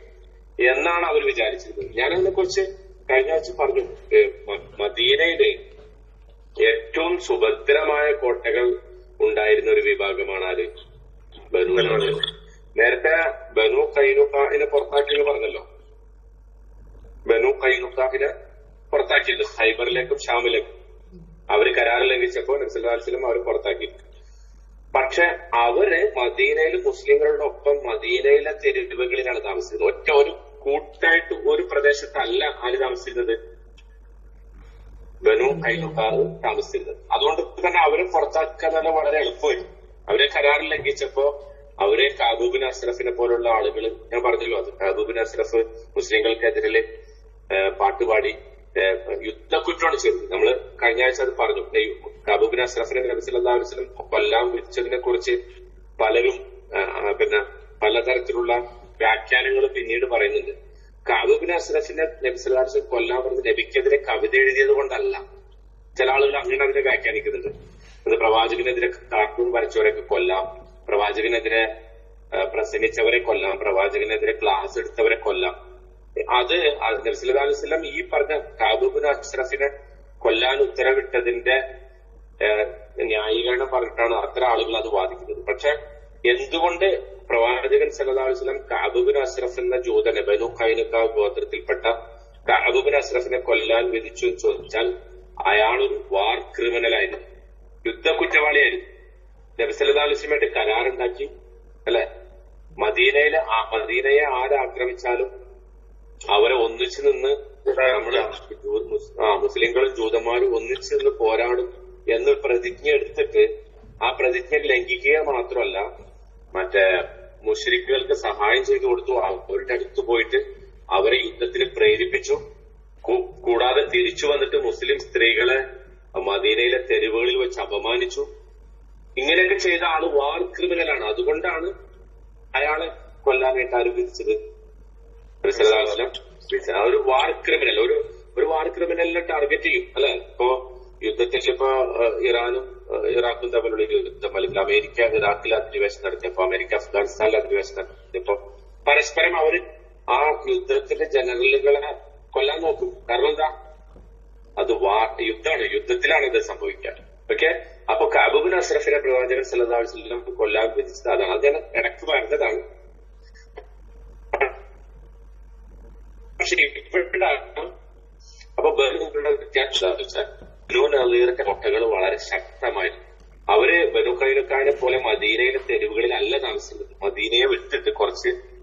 S1: എന്നാണ് അവർ വിചാരിച്ചിരുന്നത്. ഞാനതിനെ കുറിച്ച് കഴിഞ്ഞ ആഴ്ച പറഞ്ഞു. മദീനയില് ഏറ്റവും സുഭദ്രമായ കോട്ടകൾ ഉണ്ടായിരുന്ന ഒരു വിഭാഗമാണ് ആര്, ബനൂ നളീർ. നേരത്തെ ബനൂ ഖൈനുഖാഹിനെ പുറത്താക്കിയെന്ന് പറഞ്ഞല്ലോ. ബനൂ ഖൈനുഖാഹിനെ പുറത്താക്കിയത് ഖൈബറിലേക്കും ഷാമിലേക്കും അവര് കരാർ ലംഘിച്ചപ്പോ നബി സല്ലല്ലാഹു അലൈഹി വസല്ലം അവരെ പുറത്താക്കി. പക്ഷെ അവര് മദീനയിൽ മുസ്ലിങ്ങളുടെ ഒപ്പം മദീനയിലെ തെരുവുകളിലാണ് താമസിച്ചത്. ഒരു കൂട്ടായിട്ട് ഒരു പ്രദേശത്തല്ല ആര് താമസിച്ചിരുന്നത്, ബനൂ ഖൈനുഖാഹ് താമസിച്ചിരുന്നത്. അതുകൊണ്ട് തന്നെ അവരെ പുറത്താക്കാൻ തന്നെ വളരെ എളുപ്പമായിരുന്നു. അവരെ കരാർ ലംഘിച്ചപ്പോ അവരെ കഅബ് ബിൻ അസ്റഫിനെ പോലുള്ള ആളുകൾ, ഞാൻ പറഞ്ഞല്ലോ അത്, കഅബ് ബിൻ അസ്റഫ് മുസ്ലിങ്ങൾക്കെതിരെ പാട്ടുപാടി യുദ്ധക്കുറ്റമാണ് ചെയ്തത്. നമ്മള് കഴിഞ്ഞ ആഴ്ച അത് പറഞ്ഞു. കഅബ് ബിൻ അസ്റഫിനെ നബി സല്ലല്ലാഹു അലൈഹി വസല്ലം കൊല്ലാൻ വിധിച്ചതിനെ കുറിച്ച് പലരും പിന്നെ പലതരത്തിലുള്ള വ്യാഖ്യാനങ്ങൾ പിന്നീട് പറയുന്നുണ്ട്. കഅബ് ബിൻ അസ്റഫിനെ നബി സല്ലല്ലാഹു അലൈഹി വസല്ലം കൊല്ലാൻ പറഞ്ഞത് നബിക്കെതിരെ കവിത എഴുതിയത് കൊണ്ടല്ല. ചില ആളുകൾ അങ്ങനെ അതിനെ വ്യാഖ്യാനിക്കുന്നുണ്ട്. അത് പ്രവാചകനെതിരെ കാർട്ടൂൺ വരച്ചവരൊക്കെ കൊല്ലാം, പ്രവാചകനെതിരെ പ്രസംഗിച്ചവരെ കൊല്ലാം, പ്രവാചകനെതിരെ ക്ലാസ് എടുത്തവരെ കൊല്ലാം. അത് നബി സല്ലല്ലാഹു അലൈഹി വസല്ലം ഈ പറഞ്ഞ കഅബ് ബിൻ അസ്റഫിനെ കൊല്ലാൻ ഉത്തരവിട്ടതിന്റെ ന്യായീകരണം പറഞ്ഞിട്ടാണ് അത്ര ആളുകൾ അത് വാദിക്കുന്നത്. പക്ഷെ എന്തുകൊണ്ട് പ്രവാചകൻ സല്ലല്ലാഹു അലൈഹി വസല്ലം കഅബ് ബിൻ അസ്റഫ് എന്ന ജൂതനെ, ബനൂ ഖൈനുഖാഹ് ഗോത്രത്തിൽപ്പെട്ട കഅബ് ബിൻ അസ്റഫിനെ കൊല്ലാൻ വിധിച്ചു എന്ന് ചോദിച്ചാൽ അയാളൊരു വാർ ക്രിമിനലായിരുന്നു, യുദ്ധ കുറ്റവാളിയായിരുന്നു. നബി സല്ലല്ലാഹു അലൈഹി വസല്ലമയായിട്ട് കരാറുണ്ടാക്കി, അല്ലെ, മദീനയെ ആരാക്രമിച്ചാലും അവരെ ഒന്നിച്ചു നിന്ന് നമ്മള് മുസ്ലിങ്ങളും ജൂതന്മാരും ഒന്നിച്ചു നിന്ന് പോരാടും എന്ന് പ്രതിജ്ഞ എടുത്തിട്ട് ആ പ്രതിജ്ഞ ലംഘിക്കുക മാത്രമല്ല, മറ്റേ മുശ്രിക്കുകൾക്ക് സഹായം ചെയ്തു കൊടുത്തു, അവരുടെ അടുത്ത് പോയിട്ട് അവരെ യുദ്ധത്തിന് പ്രേരിപ്പിച്ചു. കൂടാതെ തിരിച്ചു വന്നിട്ട് മുസ്ലിം സ്ത്രീകളെ മദീനയിലെ തെരുവുകളിൽ വെച്ച് അപമാനിച്ചു. ഇങ്ങനെയൊക്കെ ചെയ്ത ആള് വാർ ക്രിമിനലാണ്. അതുകൊണ്ടാണ് അയാളെ കൊല്ലാനായിട്ട് ആരും വിധിച്ചത്. ഒരു വാർ ക്രിമിനൽ, ഒരു വാർ ക്രിമിനലിനെ ടാർഗറ്റ് ചെയ്യും, അല്ലെ. ഇപ്പോ യുദ്ധത്തിൽ ഇപ്പൊ ഇറാനും ഇറാഖും തമ്മിലുള്ള യുദ്ധം, അല്ലെങ്കിൽ അമേരിക്ക ഇറാഖിൽ അധിനിവേശം നടത്തിയപ്പോ, അമേരിക്ക അഫ്ഗാനിസ്ഥാനിൽ അധിനിവേശം നടത്തിയപ്പോ പരസ്പരം അവര് ആ യുദ്ധത്തിന്റെ ജനറലുകളെ കൊല്ലാൻ നോക്കും. കാരണം എന്താ, അത് യുദ്ധമാണ്, യുദ്ധത്തിലാണ് ഇത് സംഭവിക്കുക. ഓക്കെ, അപ്പൊ കഅബ് ബിൻ അസ്റഫിനെ പ്രവാചകൻ സല്ലല്ലാഹു അലൈഹി വസല്ലം കൊല്ലാൻ വിധിച്ചത് അതാണ്. അത് ഞാൻ ഇടയ്ക്ക് പറഞ്ഞതാണ്. പക്ഷെ ഇപ്പോഴാണ് അപ്പൊ ബനൂയുടെ വ്യത്യാസം, ബനൂ നളീറിന്റെ കോട്ടകൾ വളരെ ശക്തമായിരുന്നു. അവര് ബനൂ ഖൈനുഖാഹിനെ പോലെ മദീനയിലെ തെരുവുകളിലല്ല താമസിക്കുന്നത്. മദീനയെ വിട്ടിട്ട്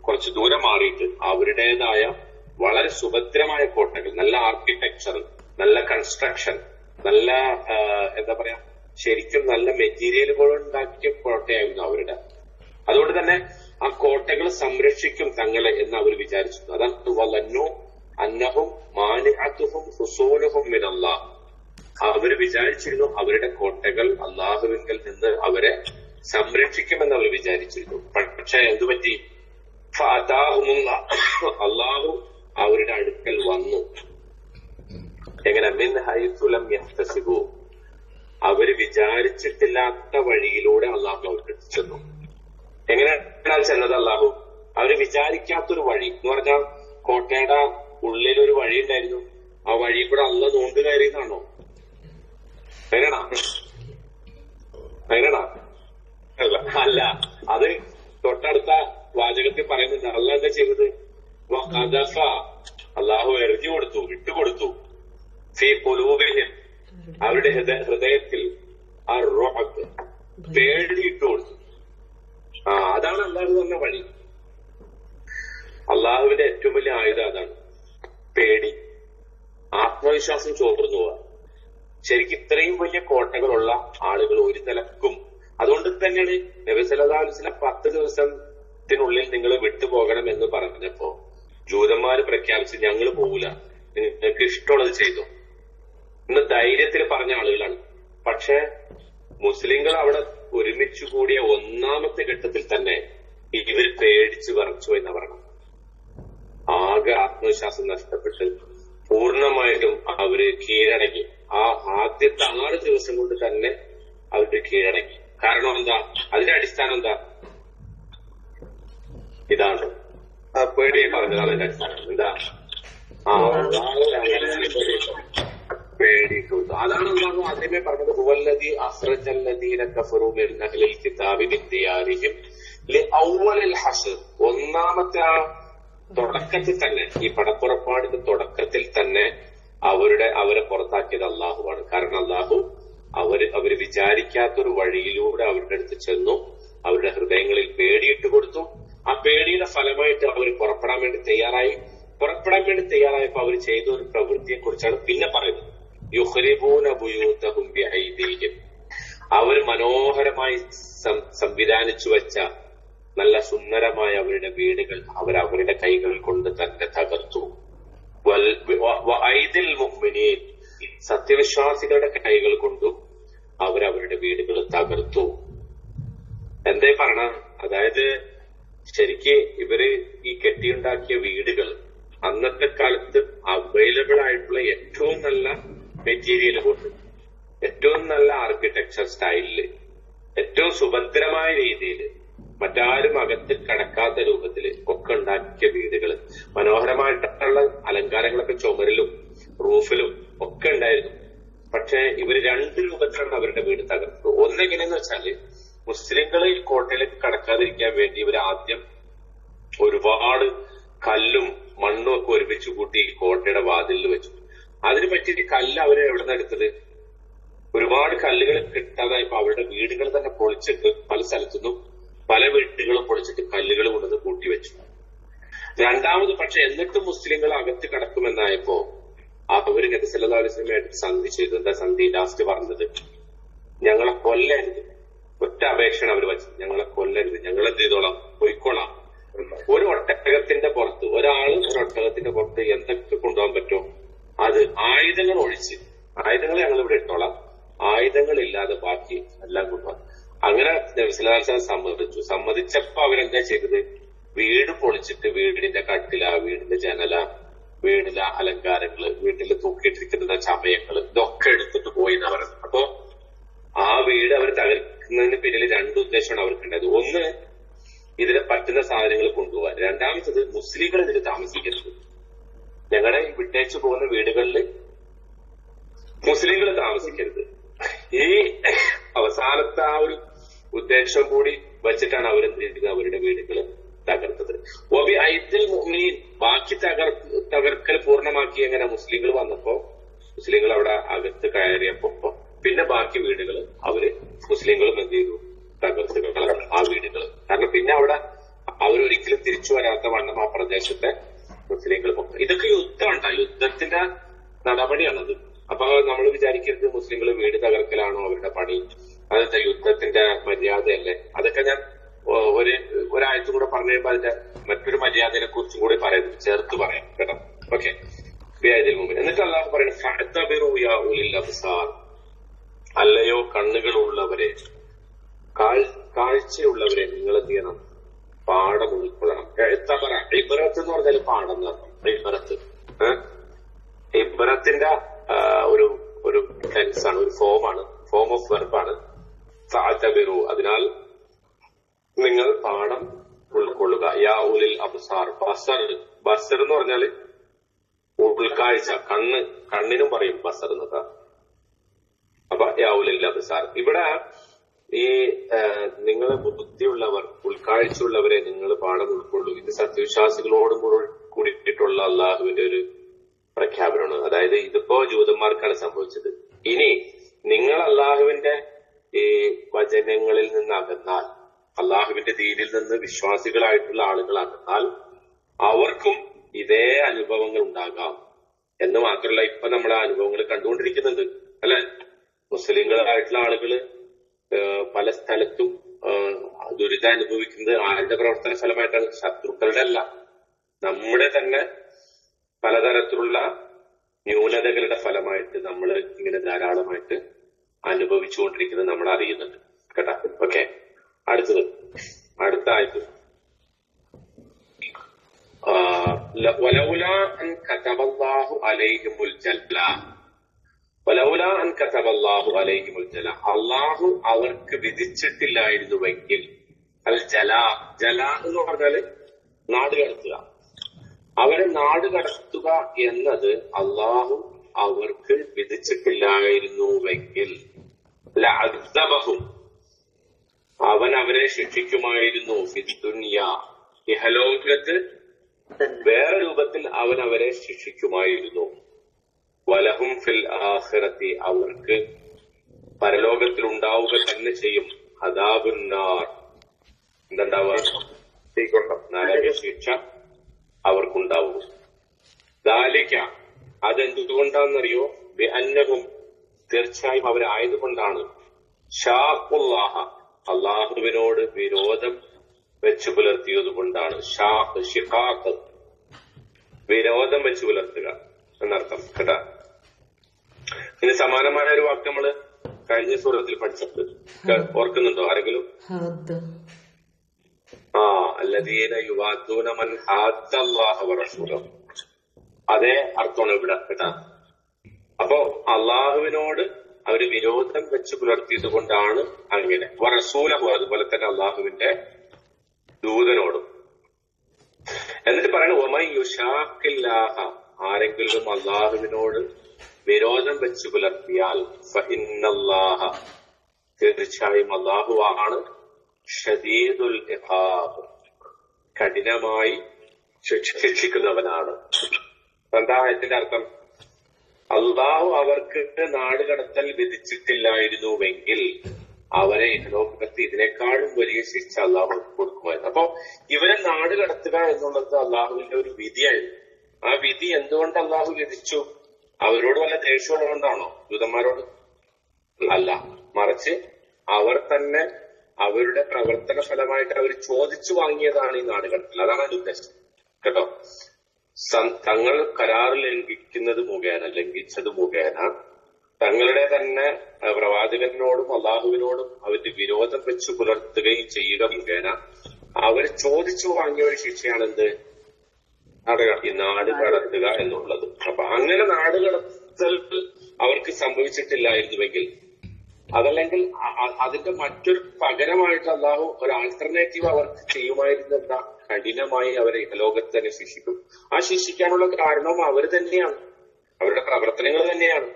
S1: കുറച്ച് ദൂരം മാറിയിട്ട് അവരുടേതായ വളരെ സുഭദ്രമായ കോട്ടകൾ, നല്ല ആർക്കിടെക്ചർ, നല്ല കൺസ്ട്രക്ഷൻ, നല്ല എന്താ പറയാ, ശരിക്കും നല്ല മെറ്റീരിയലുകൾ ഉണ്ടാക്കിയ കോട്ടയായിരുന്നു അവരുടെ. അതുകൊണ്ട് തന്നെ ആ കോട്ടകൾ സംരക്ഷിക്കും തങ്ങളെ എന്ന് അവർ വിചാരിച്ചു. അതാണ് വലന്നു അന്നഹും മാനിഅത്തുഹും ഹുസൂനുഹും മിനല്ലാഹ്. അവര് വിചാരിച്ചിരുന്നു അവരുടെ കോട്ടകൾ അള്ളാഹുവിങ്കൽ നിന്ന് അവരെ സംരക്ഷിക്കുമെന്ന് അവർ വിചാരിച്ചിരുന്നു. പക്ഷെ എന്തുപറ്റി, അള്ളാഹു അവരുടെ അടുക്കൽ വന്നു. എങ്ങനെ, മിൻ ഹൈസു ലം യഹ്തസിബു, അവര് വിചാരിച്ചിട്ടില്ലാത്ത വഴിയിലൂടെ അള്ളാഹു അവർക്ക് ചെന്നു. എങ്ങനെയാണ് ചെന്നത് അള്ളാഹു? അവര് വിചാരിക്കാത്തൊരു വഴി എന്ന് പറഞ്ഞാൽ കോട്ടയുടെ ഉള്ളിലൊരു വഴി ഉണ്ടായിരുന്നു, ആ വഴി കൂടെ അള്ള നോണ്ട് കയറിയെന്നാണോ? അങ്ങനെയാണോ? അല്ല, അത് തൊട്ടടുത്ത വാചകത്തിൽ പറയുന്നുണ്ട്. അള്ള എന്താ ചെയ്തത്? അള്ളാഹു എറിഞ്ഞു കൊടുത്തു, വിട്ടുകൊടുത്തു. ഫീ ഖുലൂബിഹിം, അവരുടെ ഹൃദയത്തിൽ ആ റുഅബ്, പേടിയിട്ട് കൊടുത്തു. അതാണ് അള്ളാഹു പറഞ്ഞ വഴി. അള്ളാഹുവിന്റെ ഏറ്റവും വലിയ ആയുധം അതാണ്, ആത്മവിശ്വാസം ചോർന്നു പോവാ. ശരിക്കും ഇത്രയും വലിയ കോട്ടകളുള്ള ആളുകൾ ഒരു നിലക്കും, അതുകൊണ്ട് തന്നെയാണ് നബി സല്ലല്ലാഹു അലൈഹി വസല്ലം 10 ദിവസത്തിനുള്ളിൽ നിങ്ങൾ വിട്ടുപോകണം എന്ന് പറഞ്ഞപ്പോ ജൂതന്മാര് പ്രഖ്യാപിച്ച് ഞങ്ങൾ പോകൂല, നിങ്ങൾക്ക് ഇഷ്ടമുള്ളത് ചെയ്തു ഇന്ന് ധൈര്യത്തിൽ പറഞ്ഞ ആളുകളാണ്. പക്ഷെ മുസ്ലിങ്ങൾ അവിടെ ഒരുമിച്ച് കൂടിയ ഒന്നാമത്തെ ഘട്ടത്തിൽ തന്നെ ഇവർ പേടിച്ച് വിറച്ചു എന്നാ പറയണം. ആകെ ആത്മവിശ്വാസം നഷ്ടപ്പെട്ട് പൂർണ്ണമായിട്ടും അവര് കീഴടങ്ങി. ആ ആദ്യത്തെ 6 ദിവസം കൊണ്ട് തന്നെ അവര് കീഴടങ്ങി. കാരണം എന്താ? അതിന്റെ അടിസ്ഥാനം എന്താ? ഇതാണ് പേടിയെ പറഞ്ഞതാണ് അതിന്റെ അടിസ്ഥാനം. എന്താ? പേടിയിട്ടു. അതാണ് എന്താണോ ആദ്യമേ പറഞ്ഞത്, ഹുവല്ലദീ അഖ്റജല്ലദീന കഫറൂ മിൻ അഹ്ലിൽ കിതാബി മിൻ ദിയാരിഹിം ലിഅവ്വലിൽ ഹശ്ർ. ഒന്നാമത്തെ ആ തുടക്കത്തിൽ തന്നെ, ഈ പടപ്പുറപ്പാടിന്റെ തുടക്കത്തിൽ തന്നെ അവരെ പുറത്താക്കിയത് അള്ളാഹുവാണ്. കാരണം അള്ളാഹു അവര് വിചാരിക്കാത്തൊരു വഴിയിലൂടെ അവരുടെ അടുത്ത് ചെന്നു, അവരുടെ ഹൃദയങ്ങളിൽ പേടിയിട്ട് കൊടുത്തു. ആ പേടിയുടെ ഫലമായിട്ട് അവർ പുറപ്പെടാൻ വേണ്ടി തയ്യാറായപ്പോ അവർ ചെയ്ത ഒരു പ്രവൃത്തിയെ കുറിച്ചാണ് പിന്നെ പറയുന്നത്. യുഖ്രിബൂന ബുയൂതഹും ബിഐദീഹിം. അവർ മനോഹരമായി സംവിധാനിച്ചു വെച്ച നല്ല സുന്ദരമായ അവരുടെ വീടുകൾ അവരുടെ കൈകൾ കൊണ്ട് തന്നെ തകർത്തു. വഐദിൽ മുഅ്മിനീൻ. സത്യവിശ്വാസികളുടെ കൈകൾ കൊണ്ടും അവരുടെ വീടുകൾ തകർത്തു. എന്തേ പറഞ്ഞ? അതായത് ശരിക്ക് ഇവര് ഈ കെട്ടിയുണ്ടാക്കിയ വീടുകൾ അന്നത്തെ കാലത്ത് അവൈലബിൾ ആയിട്ടുള്ള ഏറ്റവും നല്ല മെറ്റീരിയൽ കൊണ്ട്, ഏറ്റവും നല്ല ആർക്കിടെക്ചർ സ്റ്റൈലില്, ഏറ്റവും സുഭദ്രമായ രീതിയിൽ, മറ്റാരും അകത്ത് കടക്കാത്ത രൂപത്തില് ഒക്കെ ഉണ്ടാക്കിയ വീടുകൾ, മനോഹരമായിട്ടുള്ള അലങ്കാരങ്ങളൊക്കെ ചുമരിലും റൂഫിലും ഒക്കെ ഉണ്ടായിരുന്നു. പക്ഷെ ഇവര് 2 രൂപത്തിലാണ് അവരുടെ വീട് തകർത്തത്. ഒന്നെങ്ങനെയെന്ന് വെച്ചാല്, മുസ്ലിങ്ങൾ ഈ കോട്ടയിലേക്ക് കടക്കാതിരിക്കാൻ വേണ്ടി ഇവർ ആദ്യം ഒരുപാട് കല്ലും മണ്ണും ഒക്കെ ഒരുമിച്ച് കൂട്ടി ഈ കോട്ടയുടെ വാതിലിൽ വെച്ചു. അതിന് പറ്റിയിട്ട് കല്ല് അവര് എവിടെ നിന്ന് എടുത്തത്? ഒരുപാട് കല്ലുകൾ കിട്ടാതായപ്പോ അവരുടെ വീടുകൾ തന്നെ പൊളിച്ചിട്ട് പല സ്ഥലത്തുനിന്നും പല വീടുകളും പൊളിച്ചിട്ട് കല്ലുകൾ കൊണ്ടുവന്ന് കൂട്ടിവെച്ചു. രണ്ടാമത് പക്ഷെ എന്നിട്ടും മുസ്ലിങ്ങൾ അകത്ത് കടക്കുമെന്നായപ്പോ അവര് നബി സല്ലല്ലാഹു അലൈഹി വസല്ലമയായിട്ട് സന്ധി ചെയ്തു. എന്താ സന്ധി? ലാസ്റ്റ് പറഞ്ഞത്, ഞങ്ങളെ കൊല്ലരുത്. ഒറ്റ അപേക്ഷയാണ് അവർ വെച്ചത്, ഞങ്ങളെ കൊല്ലരുത്, ഞങ്ങൾ എന്ത് ചെയ്തോളാം, പൊയ്ക്കോളാം. ഒരു ഒട്ടകത്തിന്റെ പുറത്ത്, ഒരു ഒട്ടകത്തിന്റെ പുറത്ത് എന്തൊക്കെ കൊണ്ടുപോകാൻ പറ്റുമോ അത്, ആയുധങ്ങൾ ഒഴിച്ച്, ആയുധങ്ങൾ ഞങ്ങൾ ഇവിടെ ഇട്ടോളാം, ആയുധങ്ങളില്ലാതെ ബാക്കി എല്ലാം കൊണ്ടുപോകാം. അങ്ങനെ നബി സല്ലല്ലാഹു അലൈഹി വസല്ലം സമ്മതിച്ചപ്പോ അവരെന്താ ചെയ്തത്? വീട് പൊളിച്ചിട്ട് വീടിന്റെ കട്ടില, വീടിന്റെ ജനല, വീടിലെ അലങ്കാരങ്ങള്, വീട്ടിൽ തൂക്കിയിട്ടിരിക്കുന്ന ചമയങ്ങള്, ഇതൊക്കെ എടുത്തിട്ട് പോയി എന്നാ പറയുന്നത്. അപ്പോ ആ വീട് അവർ തകർക്കുന്നതിന് പിന്നിൽ 2 ഉദ്ദേശമാണ് അവർക്കുണ്ടായത്. ഒന്ന്, ഇതിന് പറ്റുന്ന സാധനങ്ങൾ കൊണ്ടുപോകാൻ. രണ്ടാമത്തത്, മുസ്ലിങ്ങൾ ഇതിൽ താമസിക്കരുത്. ഞങ്ങളുടെ വിട്ടേച്ചു പോകുന്ന വീടുകളിൽ മുസ്ലിങ്ങൾ താമസിക്കരുത്. ഈ അവസാനത്തെ ആ ഒരു ഉദ്ദേശം കൂടി വെച്ചിട്ടാണ് അവരെന്ത് ചെയ്തത്? അവരുടെ വീടുകൾ തകർത്തത്. ഒബി ഐദിൽ മുഅ്മിനീൻ. ബാക്കി തകർക്കൽ പൂർണ്ണമാക്കി എങ്ങനെ? മുസ്ലിങ്ങൾ വന്നപ്പോ, മുസ്ലിങ്ങൾ അവിടെ അകത്ത് കയറിയപ്പോ പിന്നെ ബാക്കി വീടുകൾ മുസ്ലിങ്ങളും എന്ത് ചെയ്തു? തകർത്ത് കളഞ്ഞു ആ വീടുകൾ. കാരണം പിന്നെ അവിടെ അവരൊരിക്കലും തിരിച്ചു വരാത്ത വണ്ണം ആ പ്രദേശത്തെ മുസ്ലിങ്ങൾ പൊക്ക. ഇതൊക്കെ യുദ്ധത്തിന്റെ നടപടിയാണത്. അപ്പൊ നമ്മൾ വിചാരിക്കരുത് മുസ്ലിങ്ങൾ വീട് തകർക്കലാണോ അവരുടെ പണി, അതെന്താ യുദ്ധത്തിന്റെ മര്യാദയല്ലേ? അതൊക്കെ ഞാൻ ഒരാഴ്ച കൂടെ പറഞ്ഞു കഴിയുമ്പോ അതിന്റെ മറ്റൊരു മര്യാദയെ കുറിച്ചും കൂടി ചേർത്ത് പറയാം കേട്ടോ. ഓക്കെ. എന്നിട്ട് അല്ലാഹു പറയുന്നത്, അല്ലയോ കണ്ണുകളുള്ളവരെ, കാഴ്ചയുള്ളവരെ, നിങ്ങൾ എന്ത് ചെയ്യണം? പാഠം ഉൾക്കൊള്ളണം. ഇബ്രത്ത് എന്ന് പറഞ്ഞാൽ പാഠം എന്ന് പറഞ്ഞു. ഇബ്രത്തിന്റെ ഒരു ടെൻസാണ്, ഒരു ഫോം ഓഫ് വെർബാണ്. ഫഅതബിറു. അതിനാൽ നിങ്ങൾ പാഠം ഉൾക്കൊള്ളുക. യാ ഉലിൽ അബ്സാർ. ബസർ എന്ന് പറഞ്ഞാല് ഉൾക്കാഴ്ച, കണ്ണിനും പറയും ബസർ എന്നൊക്കെ. അപ്പൊ യാ ഉലിൽ അബ്സാർ. ഇവിടെ ഈ നിങ്ങൾ ബുദ്ധിയുള്ളവർ, ഉൾക്കാഴ്ചയുള്ളവരെ നിങ്ങൾ പാഠം ഉൾക്കൊള്ളൂ. ഇത് സത്യവിശ്വാസികളോടും കൂടിയിട്ടുള്ള അള്ളാഹുവിന്റെ ഒരു പ്രഖ്യാപനമാണ്. അതായത് ഇതിപ്പോ ജൂതന്മാർക്കാണ് സംഭവിച്ചത്. ഇനി നിങ്ങൾ അള്ളാഹുവിന്റെ ഈ വചനങ്ങളിൽ നിന്ന് അകന്നാൽ, അള്ളാഹുവിന്റെ ദീനിൽ നിന്ന് വിശ്വാസികളായിട്ടുള്ള ആളുകൾ അകന്നാൽ അവർക്കും ഇതേ അനുഭവങ്ങൾ ഉണ്ടാകാം എന്ന് മാത്രമല്ല ഇപ്പൊ നമ്മളെ അനുഭവങ്ങൾ കണ്ടുകൊണ്ടിരിക്കുന്നുണ്ട് അല്ലെ. മുസ്ലിങ്ങളായിട്ടുള്ള ആളുകള് പല സ്ഥലത്തും ദുരിതം അനുഭവിക്കുന്നത് ആരുടെ പ്രവർത്തന ഫലമായിട്ടാണ്? ശത്രുക്കളുടെ അല്ല, നമ്മുടെ തന്നെ പലതരത്തിലുള്ള ന്യൂനതകളുടെ ഫലമായിട്ട് നമ്മൾ ഇങ്ങനെ ധാരാളമായിട്ട് അനുഭവിച്ചുകൊണ്ടിരിക്കുന്നത് നമ്മൾ അറിയുന്നുണ്ട് കേട്ടാ. ഓക്കെ, അടുത്ത ആയത് വലൗലാ അൻ കതബല്ലാഹു അലൈഹിമുൽ ജലാ, വലൗലാ അൻ കതബല്ലാഹു അലൈഹിമുൽ ജലാ, അള്ളാഹു അവർക്ക് വിധിച്ചിട്ടില്ലായിരുന്നുവെങ്കിൽ, അൽ ജലാ, ജലാ എന്ന് പറഞ്ഞാല് നാട് കടത്തുക, അവരെ നാട് കടത്തുക എന്നത് അള്ളാഹു അവർക്ക് വിധിച്ചിട്ടില്ലായിരുന്നുവെങ്കിൽ ലഅദ്ദബഹും, അവൻ അവരെ ശിക്ഷിക്കുമായിരുന്നു. ഫിദ്ദുനിയ, ഇഹലോകത്ത് വേറെ രൂപത്തിൽ അവൻ അവരെ ശിക്ഷിക്കുമായിരുന്നു. വലഹും ഫിൽ ആഖിറത്തി, അവർക്ക് പരലോകത്തിൽ ഉണ്ടാവുക തന്നെ ചെയ്യും. അദാബുന്നാർ, എന്തുണ്ടാവുക? നരക ശിക്ഷ അവർക്കുണ്ടാവും. ദാലിക, അതെന്തുകൊണ്ടാണെന്നറിയോ? ബിഅന്നഹും, തീർച്ചയായും അവരായതുകൊണ്ടാണ്. ഷാഖുല്ലാഹ, അള്ളാഹുവിനോട് വിരോധം വെച്ചു പുലർത്തിയത് കൊണ്ടാണ്. ഷിഖാഖ്, വിരോധം വെച്ചു പുലർത്തുക എന്നർത്ഥം കേട്ടാ. ഇനി സമാനമായ ഒരു വാക്ക് നമ്മള് കഴിഞ്ഞ സൂറത്തിൽ പഠിച്ചത് ഓർക്കുന്നുണ്ടോ ആരെങ്കിലും? അല്ലദീന യുവാദൂന മൻ ഹാദ്ദല്ലാഹ വറസൂലഹു, അതേ അർത്ഥമാണ് ഇവിടെ കേട്ടാ. അപ്പോ അള്ളാഹുവിനോട് അവര് വിരോധം വെച്ച് പുലർത്തിയത് കൊണ്ടാണ് അങ്ങനെ. വറസൂലഹു, അതുപോലെ തന്നെ അള്ളാഹുവിന്റെ ദൂതനോടും. എന്നിട്ട് പറയണ വമൻ യുശാഖില്ലാഹ, ആരെങ്കിലും അള്ളാഹുവിനോട് വിരോധം വെച്ച് പുലർത്തിയാൽ ഫഇന്നല്ലാഹ, തീർച്ചയായും അള്ളാഹു ആണ് ഷദീദുൽ ഇഖാബ്, കഠിനമായി ശിക്ഷിക്കുന്നവനാണ്. എന്താ ഇതിന്റെ അർത്ഥം? അള്ളാഹു അവർക്ക് നാട് കടത്തൽ വിധിച്ചിട്ടില്ലായിരുന്നുവെങ്കിൽ അവരെ ലോകത്ത് ഇതിനേക്കാളും വലിയ ശിക്ഷ അള്ളാഹു കൊടുക്കുമായിരുന്നു. അപ്പൊ ഇവരെ നാട് കടത്തുക എന്നുള്ളത് അള്ളാഹുവിന്റെ ഒരു വിധിയായിരുന്നു. ആ വിധി എന്തുകൊണ്ട് അള്ളാഹു വിധിച്ചു? അവരോട് വല്ല ദേഷ്യമുള്ളതുകൊണ്ടാണോ? ദൂതന്മാരോട് അല്ല, മറിച്ച് അവർ തന്നെ അവരുടെ പ്രവർത്തന ഫലമായിട്ട് അവർ ചോദിച്ചു വാങ്ങിയതാണ് ഈ നാട് കടത്തൽ. അതാണ് അതിന്റെ ഉദ്ദേശം കേട്ടോ. തങ്ങൾ കരാർ ലംഘിച്ചത് മുഖേന തങ്ങളുടെ തന്നെ പ്രവാചകനോടും അള്ളാഹുവിനോടും അവരുടെ വിരോധം വെച്ച് പുലർത്തുകയും ചെയ്യുക മുഖേന അവർ ചോദിച്ചു വാങ്ങിയ ഒരു ശിക്ഷയാണ് എന്ത്? ഈ നാട് കടത്തുക എന്നുള്ളത്. അപ്പൊ അങ്ങനെ നാട് കടത്തൽ അവർക്ക് സംഭവിച്ചിട്ടില്ലായിരുന്നുവെങ്കിൽ, അതല്ലെങ്കിൽ അതിന്റെ മറ്റൊരു പകരമായിട്ട് അള്ളാഹു ഒരു ആൾട്ടർനേറ്റീവ് അവർക്ക് ചെയ്യുമായിരുന്നു. എന്താ? കഠിനമായി അവരെ ലോകത്ത് തന്നെ ശിക്ഷിക്കും. ആ ശിക്ഷിക്കാനുള്ള കാരണവും അവർ തന്നെയാണ്, അവരുടെ പ്രവർത്തനങ്ങൾ തന്നെയാണ്.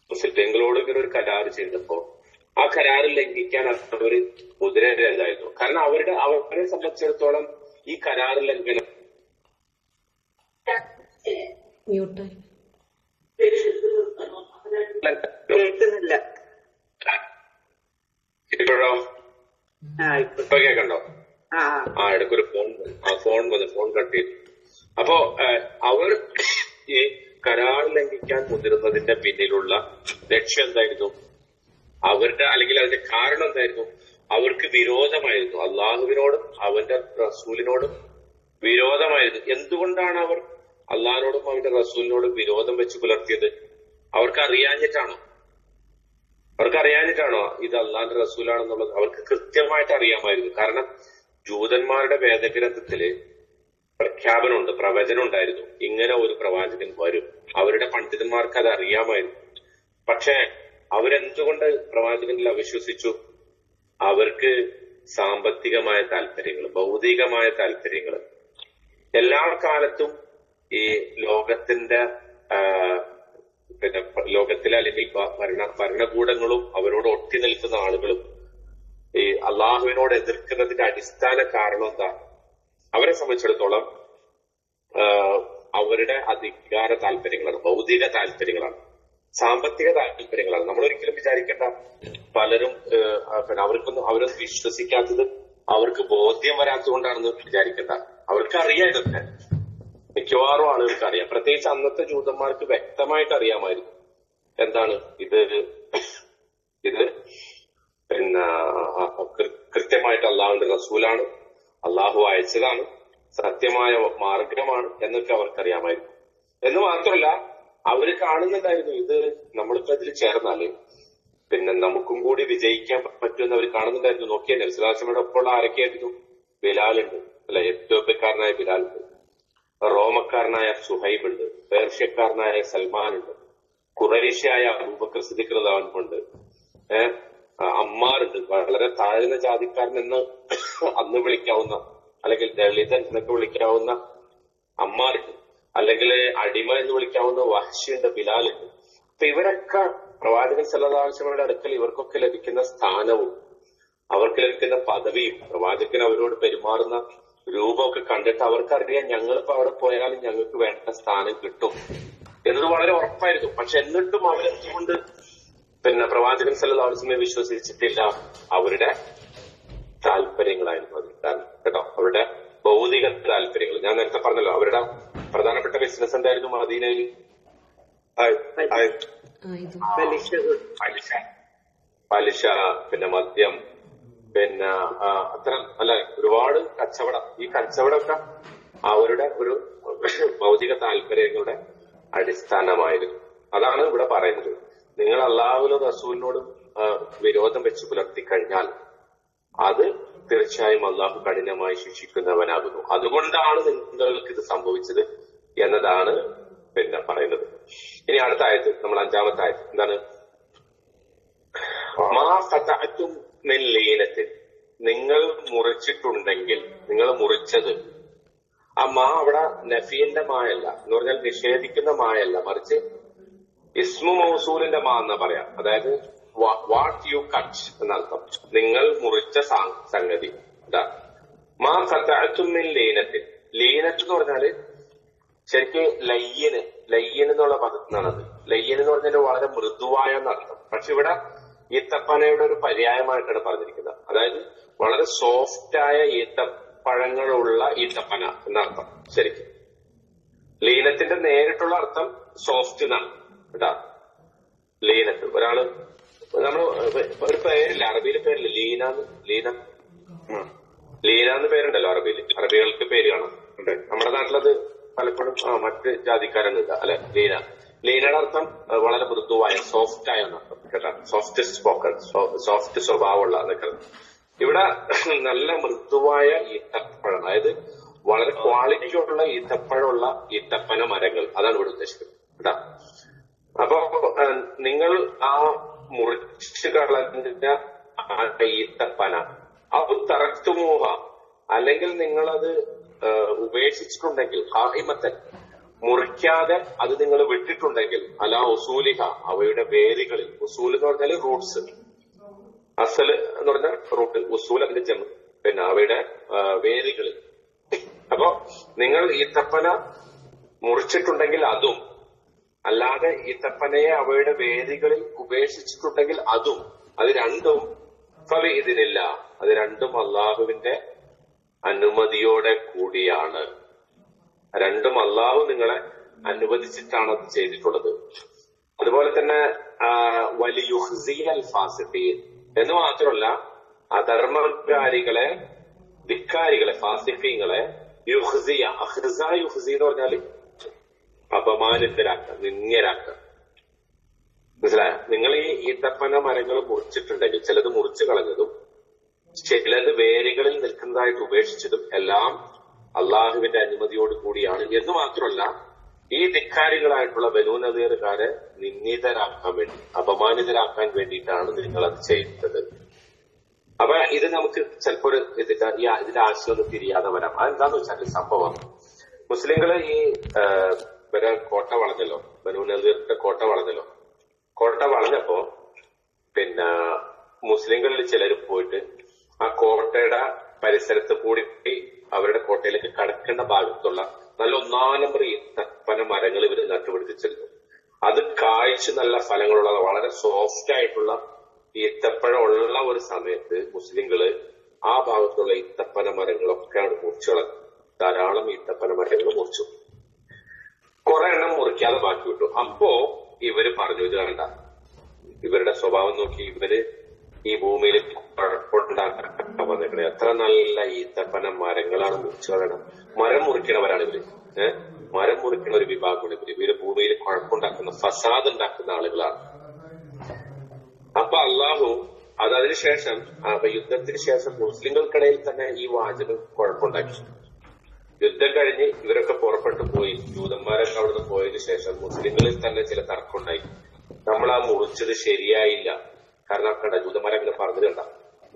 S1: മുസ്ലിങ്ങളോട് ഇങ്ങനെ ഒരു കരാർ ചെയ്തപ്പോ ആ കരാറിൽ ലംഘിക്കാൻ അവർ മുതിരേണ്ടതായിരുന്നു. കാരണം അവരെ സംബന്ധിച്ചിടത്തോളം ഈ കരാർ ലംഘനം
S2: കേൾക്കുന്നില്ല.
S1: ഇപ്പോഴോ? ഇപ്പൊ കേൾക്കണ്ടോ? ഇടയ്ക്കൊരു ഫോൺ കട്ട് ചെയ്തു. അപ്പോ അവർ ഈ കരാർ ലംഘിക്കാൻ മുതിരുന്നതിന്റെ പിന്നിലുള്ള ലക്ഷ്യം എന്തായിരുന്നു? അല്ലെങ്കിൽ അതിന്റെ കാരണം എന്തായിരുന്നു? അവർക്ക് വിരോധമായിരുന്നു. അള്ളാഹുവിനോടും അവന്റെ റസൂലിനോടും വിരോധമായിരുന്നു. എന്തുകൊണ്ടാണ് അവർ അള്ളാഹിനോടും അവന്റെ റസൂലിനോടും വിരോധം വെച്ച് പുലർത്തിയത്? അവർക്ക് അറിയാഞ്ഞിട്ടാണോ ഇത് അള്ളാഹിന്റെ റസൂലാണെന്നുള്ളത്? അവർക്ക് കൃത്യമായിട്ട് അറിയാമായിരുന്നു. കാരണം ജൂതന്മാരുടെ വേദഗ്രന്ഥത്തില് പ്രഖ്യാപനമുണ്ട്, പ്രവചനം ഉണ്ടായിരുന്നു, ഇങ്ങനെ ഒരു പ്രവാചകൻ വരും. അവരുടെ പണ്ഡിതന്മാർക്ക് അത് അറിയാമായിരുന്നു. പക്ഷെ അവരെന്തുകൊണ്ട് പ്രവാചകനിൽ അവിശ്വസിച്ചു? അവർക്ക് സാമ്പത്തികമായ താല്പര്യങ്ങൾ, ഭൗതികമായ താല്പര്യങ്ങൾ. എല്ലാ കാലത്തും ഈ ലോകത്തിലെ അല്ലെങ്കിൽ ഭരണകൂടങ്ങളും അവരോട് ഒട്ടി നിൽക്കുന്ന ആളുകളും ഈ അള്ളാഹുവിനോട് എതിർക്കുന്നതിന്റെ അടിസ്ഥാന കാരണം എന്താ? അവരെ സംബന്ധിച്ചിടത്തോളം അവരുടെ അധികാര താല്പര്യങ്ങളാണ്, ഭൗതിക താല്പര്യങ്ങളാണ്, സാമ്പത്തിക താല്പര്യങ്ങളാണ്. നമ്മൾ ഒരിക്കലും വിചാരിക്കേണ്ട പലരും അവരൊന്നും വിശ്വസിക്കാത്തത് അവർക്ക് ബോധ്യം വരാത്തതുകൊണ്ടാണെന്ന് വിചാരിക്കേണ്ട. അവർക്ക് അറിയാം ഇതൊക്കെ. മിക്കവാറും ആളുകൾക്ക് അറിയാം. പ്രത്യേകിച്ച് അന്നത്തെ ജൂതന്മാർക്ക് വ്യക്തമായിട്ട് അറിയാമായിരുന്നു എന്താണ് ഇത് പിന്നെ കൃത്യമായിട്ട് അള്ളാഹുവിന്റെ റസൂലാണ്, അള്ളാഹു അയച്ചതാണ്, സത്യമായ മാർഗമാണ് എന്നൊക്കെ അവർക്കറിയാമായിരുന്നു. എന്ന് മാത്രമല്ല അവര് കാണുന്നുണ്ടായിരുന്നു ഇത് നമ്മളിപ്പോ ഇതിൽ ചേർന്നാല് പിന്നെ നമുക്കും കൂടി വിജയിക്കാൻ പറ്റുമെന്ന് അവർ കാണുന്നുണ്ടായിരുന്നു. നോക്കിയാൽ നബിസ്വല്ലല്ലാഹു ഒപ്പമുള്ള ആരൊക്കെയായിരുന്നു? ബിലാലുണ്ട് അല്ലെ, എത്യോപ്യക്കാരനായ ബിലാലുണ്ട്, റോമക്കാരനായ സുഹൈബ് ഉണ്ട്, പേർഷ്യക്കാരനായ സൽമാൻ ഉണ്ട്, ഖുറൈശിയായ അബൂബക്കർ സിദ്ദീഖ് റളിയല്ലാഹു ഉണ്ട്, അമ്മാറുണ്ട്, വളരെ താഴ്ന്ന ജാതിക്കാരൻ എന്ന് അന്ന് വിളിക്കാവുന്ന അല്ലെങ്കിൽ ദളിതൻ എന്നൊക്കെ വിളിക്കാവുന്ന അമ്മാറുണ്ട്, അല്ലെങ്കിൽ അടിമ എന്ന് വിളിക്കാവുന്ന വഹ്ശിയുണ്ട്, ബിലാലുണ്ട്. അപ്പൊ ഇവരൊക്കെ പ്രവാചകൻ സല്ലല്ലാഹു അലൈഹി വസല്ലമയുടെ അടുക്കൽ ഇവർക്കൊക്കെ ലഭിക്കുന്ന സ്ഥാനവും അവർക്ക് ലഭിക്കുന്ന പദവിയും പ്രവാചകൻ അവരോട് പെരുമാറുന്ന രൂപമൊക്കെ കണ്ടിട്ട് അവർക്കറിയാം ഞങ്ങളിപ്പോ അവിടെ പോയാലും ഞങ്ങൾക്ക് വേണ്ട സ്ഥാനം കിട്ടും എന്നത് വളരെ ഉറപ്പായിരുന്നു. പക്ഷെ എന്നിട്ടും അവരെന്തുകൊണ്ട് പിന്നെ പ്രവാചകൻ സല്ലല്ലാഹു അലൈഹി വസല്ലമയെ വിശ്വസിച്ചിട്ടില്ല? അവരുടെ താല്പര്യങ്ങളായിരുന്നു അത്. കേട്ടോ, അവരുടെ ഭൗതിക താല്പര്യങ്ങൾ. ഞാൻ നേരത്തെ പറഞ്ഞല്ലോ അവരുടെ പ്രധാനപ്പെട്ട ബിസിനസ് എന്തായിരുന്നു മദീനയിൽ? പലിശ, പിന്നെ മദ്യം, പിന്നെ അത്ര അല്ല ഒരുപാട് കച്ചവടം. ഈ കച്ചവടമൊക്കെ അവരുടെ ഒരു ഭൗതിക താല്പര്യങ്ങളുടെ അടിസ്ഥാനമായിരുന്നു. അതാണ് ഇവിടെ പറയുന്നത്. നിങ്ങൾ അല്ലാഹുവിനോടും റസൂലിനോടും വിരോധം വെച്ച് പുലർത്തി കഴിഞ്ഞാൽ അത് തീർച്ചയായും അള്ളാഹു കഠിനമായി ശിക്ഷിക്കുന്നവനാകുന്നു. അതുകൊണ്ടാണ് നിങ്ങൾക്ക് ഇത് സംഭവിച്ചത് എന്നതാണ് പിന്നെ പറയുന്നത്. ഇനി അടുത്ത ആയത്ത്, നമ്മൾ 5-ാമത്തെ ആയത്ത് എന്താണ്? മാ ഖതഅതും മിൻ ലീനത്തിൻ, നിങ്ങൾ മുറിച്ചിട്ടുണ്ടെങ്കിൽ, നിങ്ങൾ മുറിച്ചത്. ആ മാ അവിടെ നഫീന്റെ മായല്ല എന്ന് പറഞ്ഞാൽ നിഷേധിക്കുന്ന മായല്ല, മറിച്ച് ഇസ്മു മൗസൂലിന്റെ മാ എന്നാ പറയാം. അതായത് വാട്ട് യു കട്ട് എന്നർത്ഥം. നിങ്ങൾ മുറിച്ച സംഗതി. മാ ഖതഅതും മിൻ ലീനത്തിൻ. ലീനത്ത് എന്ന് പറഞ്ഞാല് ശരിക്ക് ലയ്യന് എന്നുള്ള പദത്തിനാണത്. ലയ്യൻ എന്ന് പറഞ്ഞാൽ വളരെ മൃദുവായ എന്നർത്ഥം. പക്ഷെ ഇവിടെ ഈത്തപ്പനയുടെ ഒരു പര്യായമായിട്ടാണ് പറഞ്ഞിരിക്കുന്നത്. അതായത് വളരെ സോഫ്റ്റായ ഈത്തപ്പഴങ്ങളുള്ള ഈത്തപ്പന എന്നർത്ഥം. ശരിക്കും ലീനത്തിന്റെ നേരിട്ടുള്ള അർത്ഥം സോഫ്റ്റ് എന്നാണ് കേട്ടാ. ലീനത്ത് ഒരാള് നമ്മള് ഒരു പേരില്ല, അറബിയിൽ പേരില്ല, ലീന പേരുണ്ടല്ലോ അറബികൾക്ക് പേര് കാണാം. നമ്മുടെ നാട്ടിലത് പലപ്പോഴും മറ്റ് ജാതിക്കാരൊന്നുമില്ല അല്ലെ. ലീനയുടെ അർത്ഥം വളരെ മൃദുവായ, സോഫ്റ്റായ എന്നർത്ഥം കേട്ടാ. സോഫ്റ്റ് സ്പോക്കൺ, സോഫ്റ്റ് സ്വഭാവമുള്ള എന്നൊക്കെ. ഇവിടെ നല്ല മൃദുവായ ഈത്തപ്പഴം, അതായത് വളരെ ക്വാളിറ്റിയുള്ള ഈത്തപ്പഴമുള്ള ഈത്തപ്പന മരങ്ങൾ, അതാണ് ഇവിടെ ഉദ്ദേശിക്കുന്നത് കേട്ടാ. അപ്പൊ നിങ്ങൾ ആ മുറിച്ച് കളഞ്ഞ ഈത്തപ്പന അത് തറക്തുമൂഹ, അല്ലെങ്കിൽ നിങ്ങളത് ഉപേക്ഷിച്ചിട്ടുണ്ടെങ്കിൽ, ഹാഹിമത്തൻ മുറിക്കാതെ അത് നിങ്ങൾ വിട്ടിട്ടുണ്ടെങ്കിൽ, അല ഉസൂലിഹ അവയുടെ വേരുകളിൽ. ഉസൂൽ എന്ന് പറഞ്ഞാൽ റൂട്ട്സ്, അസൽ എന്ന് പറഞ്ഞാൽ റൂട്ട്, ഉസൂൽ അതിന്റെ ജമ, പിന്നെ അവയുടെ വേരുകളിൽ. അപ്പൊ നിങ്ങൾ ഈത്തപ്പന മുറിച്ചിട്ടുണ്ടെങ്കിൽ അതും, അല്ലാതെ ഈത്തപ്പനയെ അവയുടെ വേരുകളിൽ ഉപേക്ഷിച്ചിട്ടുണ്ടെങ്കിൽ അതും, അത് രണ്ടും ഇതിനില്ല, അത് രണ്ടും അള്ളാഹുവിന്റെ അനുമതിയോടെ കൂടിയാണ്. രണ്ടും അള്ളാഹു നിങ്ങളെ അനുവദിച്ചിട്ടാണ് അത് ചെയ്തിട്ടുള്ളത്. അതുപോലെ തന്നെ വലിയുഹ്സിയൽ ഫാസിഖീൻ എന്ന് മാത്രമല്ല, അധർമ്മകാരികളെ, ധിക്കാരികളെ, ഫാസിഖീങ്ങളെ യുഹ്സിയ, അഹ്സ യുഹ്സി എന്ന് പറഞ്ഞാല് അപമാനിതരാക്കുക, നിന്ദ്യരാക്കുക. മനസ്സിലായ? നിങ്ങൾ ഈ ഈത്തപ്പന മരങ്ങൾ മുറിച്ചിട്ടുണ്ടെങ്കിൽ, ചിലത് മുറിച്ചു കളഞ്ഞതും ചിലത് വേരുകളിൽ നിൽക്കുന്നതായിട്ട് ഉപേക്ഷിച്ചതും എല്ലാം അള്ളാഹുവിന്റെ അനുമതിയോട് കൂടിയാണ്. എന്ന് മാത്രമല്ല, ഈ ധിക്കാരികളായിട്ടുള്ള ബനൂ നദീറുകാരെ നിന്ദിതരാക്കാൻ വേണ്ടി, അപമാനിതരാക്കാൻ വേണ്ടിയിട്ടാണ് നിങ്ങൾ അത് ചെയ്യുന്നത്. അപ്പൊ ഇത് നമുക്ക് ചിലപ്പോൾ ഇതിന്റെ ആശയം ഒന്നും തിരിയാതെ വരാം. അതെന്താന്ന് വെച്ചാൽ സംഭവം, മുസ്ലിങ്ങള് ഈ കോട്ട വളഞ്ഞല്ലോ, ബനൂ നദീറിന്റെ കോട്ട വളഞ്ഞല്ലോ. കോട്ട വളഞ്ഞപ്പോ പിന്നെ മുസ്ലിങ്ങളിൽ ചിലർ പോയിട്ട് ആ കോട്ടയുടെ പരിസരത്ത് കൂടി അവരുടെ കോട്ടയിലേക്ക് കടക്കേണ്ട ഭാഗത്തുള്ള നല്ല 1-ാം നമ്പർ ഈത്തപ്പന മരങ്ങൾ ഇവർ നട്ടുപിടിപ്പിച്ചിരുന്നു. അത് കായ്ച്ച് നല്ല ഫലങ്ങളുള്ള, വളരെ സോഫ്റ്റ് ആയിട്ടുള്ള ഈത്തപ്പഴം ഉള്ള ഒരു സമയത്ത് മുസ്ലിങ്ങള് ആ ഭാഗത്തുള്ള ഈത്തപ്പന മരങ്ങളൊക്കെ മുറിച്ചു കളഞ്ഞു. ധാരാളം ഈത്തപ്പന മരങ്ങൾ മുറിച്ചു. കുറെ എണ്ണം മുറിക്കാതെ ബാക്കി വിട്ടു. അപ്പോ ഇവര് പറഞ്ഞു, ഇത് കണ്ട ഇവരുടെ സ്വഭാവം നോക്കി, ഇവര് ഈ ഭൂമിയിൽ കുഴപ്പമുണ്ടാക്കാൻ വന്നിരിക്കണേ. എത്ര നല്ല ഈത്തപ്പന മരങ്ങളാണ് മുറിച്ചു കളയണം. മരം മുറിക്കണവരാണ് ഇവര്. മരം മുറിക്കുന്ന ഒരു വിഭാഗമാണ് ഇവര്. ഇവര് ഭൂമിയിൽ കുഴപ്പമുണ്ടാക്കുന്ന, ഫസാദ് ഉണ്ടാക്കുന്ന ആളുകളാണ്. അപ്പൊ അള്ളാഹു അതിനുശേഷം യുദ്ധത്തിന് ശേഷം മുസ്ലിങ്ങൾക്കിടയിൽ തന്നെ ഈ വാചകം കുഴപ്പമുണ്ടാക്കി. യുദ്ധം കഴിഞ്ഞ് ഇവരൊക്കെ പുറപ്പെട്ടു പോയി, ജൂതന്മാരൊക്കെ അവിടുന്ന് പോയതിനു ശേഷം മുസ്ലിങ്ങളിൽ തന്നെ ചില തർക്കമുണ്ടായി. നമ്മൾ ആ മുറിച്ചത് ശരിയായില്ല. കാരണം കണ്ട, ജൂതന്മാരങ്ങനെ പറഞ്ഞത് കണ്ട,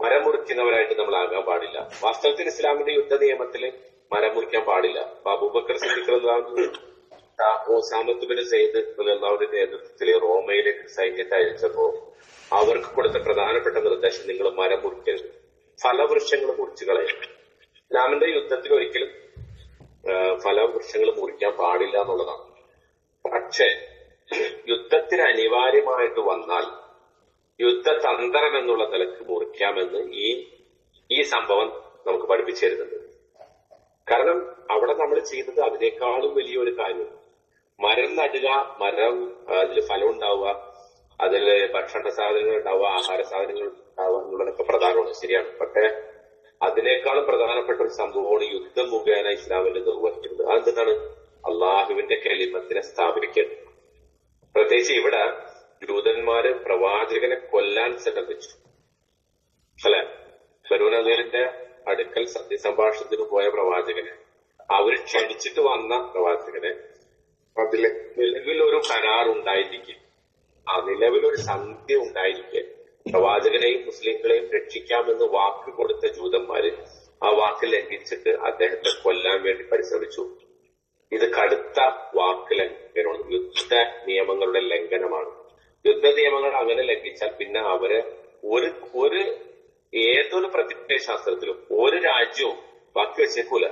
S1: മരം മുറിക്കുന്നവരായിട്ട് നമ്മൾ ആകാൻ പാടില്ല. വാസ്തവത്തിൽ ഇസ്ലാമിന്റെ യുദ്ധ നിയമത്തില് മരം മുറിക്കാൻ പാടില്ല. അപ്പൊ അബൂബക്കർ സിദ്ദീഖ് ഉസാമത്ത് ബിൻ സെയ്ദ് റളിയല്ലാഹുവിന്റെ നേതൃത്വത്തില് റോമയിലേക്ക് സൈന്യത്തെ അയച്ചപ്പോ അവർക്ക് കൊടുത്ത പ്രധാനപ്പെട്ട നിർദ്ദേശം, നിങ്ങൾ മരം മുറിക്കരുത്, ഫലവൃക്ഷങ്ങൾ മുറിച്ചു കളയും. ഇസ്ലാമിന്റെ യുദ്ധത്തിൽ ഒരിക്കലും ഫലവൃക്ഷങ്ങൾ മുറിക്കാൻ പാടില്ല എന്നുള്ളതാണ്. പക്ഷേ യുദ്ധത്തിന് അനിവാര്യമായിട്ട് വന്നാൽ യുദ്ധതന്ത്രം എന്നുള്ള നിലക്ക് മുറിക്കാമെന്ന് ഈ സംഭവം നമുക്ക് പഠിപ്പിച്ചു തരുന്നുണ്ട്. കാരണം അവിടെ നമ്മൾ ചെയ്തത് അതിനേക്കാളും വലിയൊരു കാര്യം. മരം നടുക, മരം അതിൽ ഫലം ഉണ്ടാവുക, അതിൽ ഭക്ഷണ സാധനങ്ങൾ ഉണ്ടാവുക, ആഹാര സാധനങ്ങൾ ഉണ്ടാവുക എന്നുള്ളതൊക്കെ പ്രധാനമാണ്, ശരിയാണ്. പക്ഷെ അതിനേക്കാളും പ്രധാനപ്പെട്ട ഒരു സംഭവമാണ് യുദ്ധം മുഖേന ഇസ്ലാമിൽ നിർവഹിക്കുന്നത്. അതെന്താണ്? അള്ളാഹുവിന്റെ കലിമത്തിനെ സ്ഥാപിക്കുന്നത്. പ്രത്യേകിച്ച് ഇവിടെ ജൂതന്മാര് പ്രവാചകനെ കൊല്ലാൻ ശ്രമിച്ചു, അല്ലെ? ബനൂ നദീറിന്റെ അടുക്കൽ സത്യസംഭാഷണത്തിന് പോയ പ്രവാചകനെ, അവർ ക്ഷണിച്ചിട്ട് വന്ന പ്രവാചകനെ, അതില് നിലവിലൊരു കരാർ ഉണ്ടായിരിക്കെ, നിലവിലൊരു സന്ധ്യ ഉണ്ടായിരിക്കെ പ്രവാചകനെയും മുസ്ലിങ്ങളെയും രക്ഷിക്കാമെന്ന് വാക്ക് കൊടുത്ത ജൂതന്മാര് ആ വാക്ക് ലംഘിച്ചിട്ട് അദ്ദേഹത്തെ കൊല്ലാൻ വേണ്ടി പരിശ്രമിച്ചു. ഇത് കടുത്ത വാക്ക് ലംഘനമാണ്, യുദ്ധ നിയമങ്ങളുടെ ലംഘനമാണ്. യുദ്ധ നിയമങ്ങൾ അങ്ങനെ ലംഘിച്ചാൽ പിന്നെ അവരെ ഏതൊരു പ്രത്യയശാസ്ത്രത്തിലും ഒരു രാജ്യവും ബാക്കി വെച്ചേക്കൂല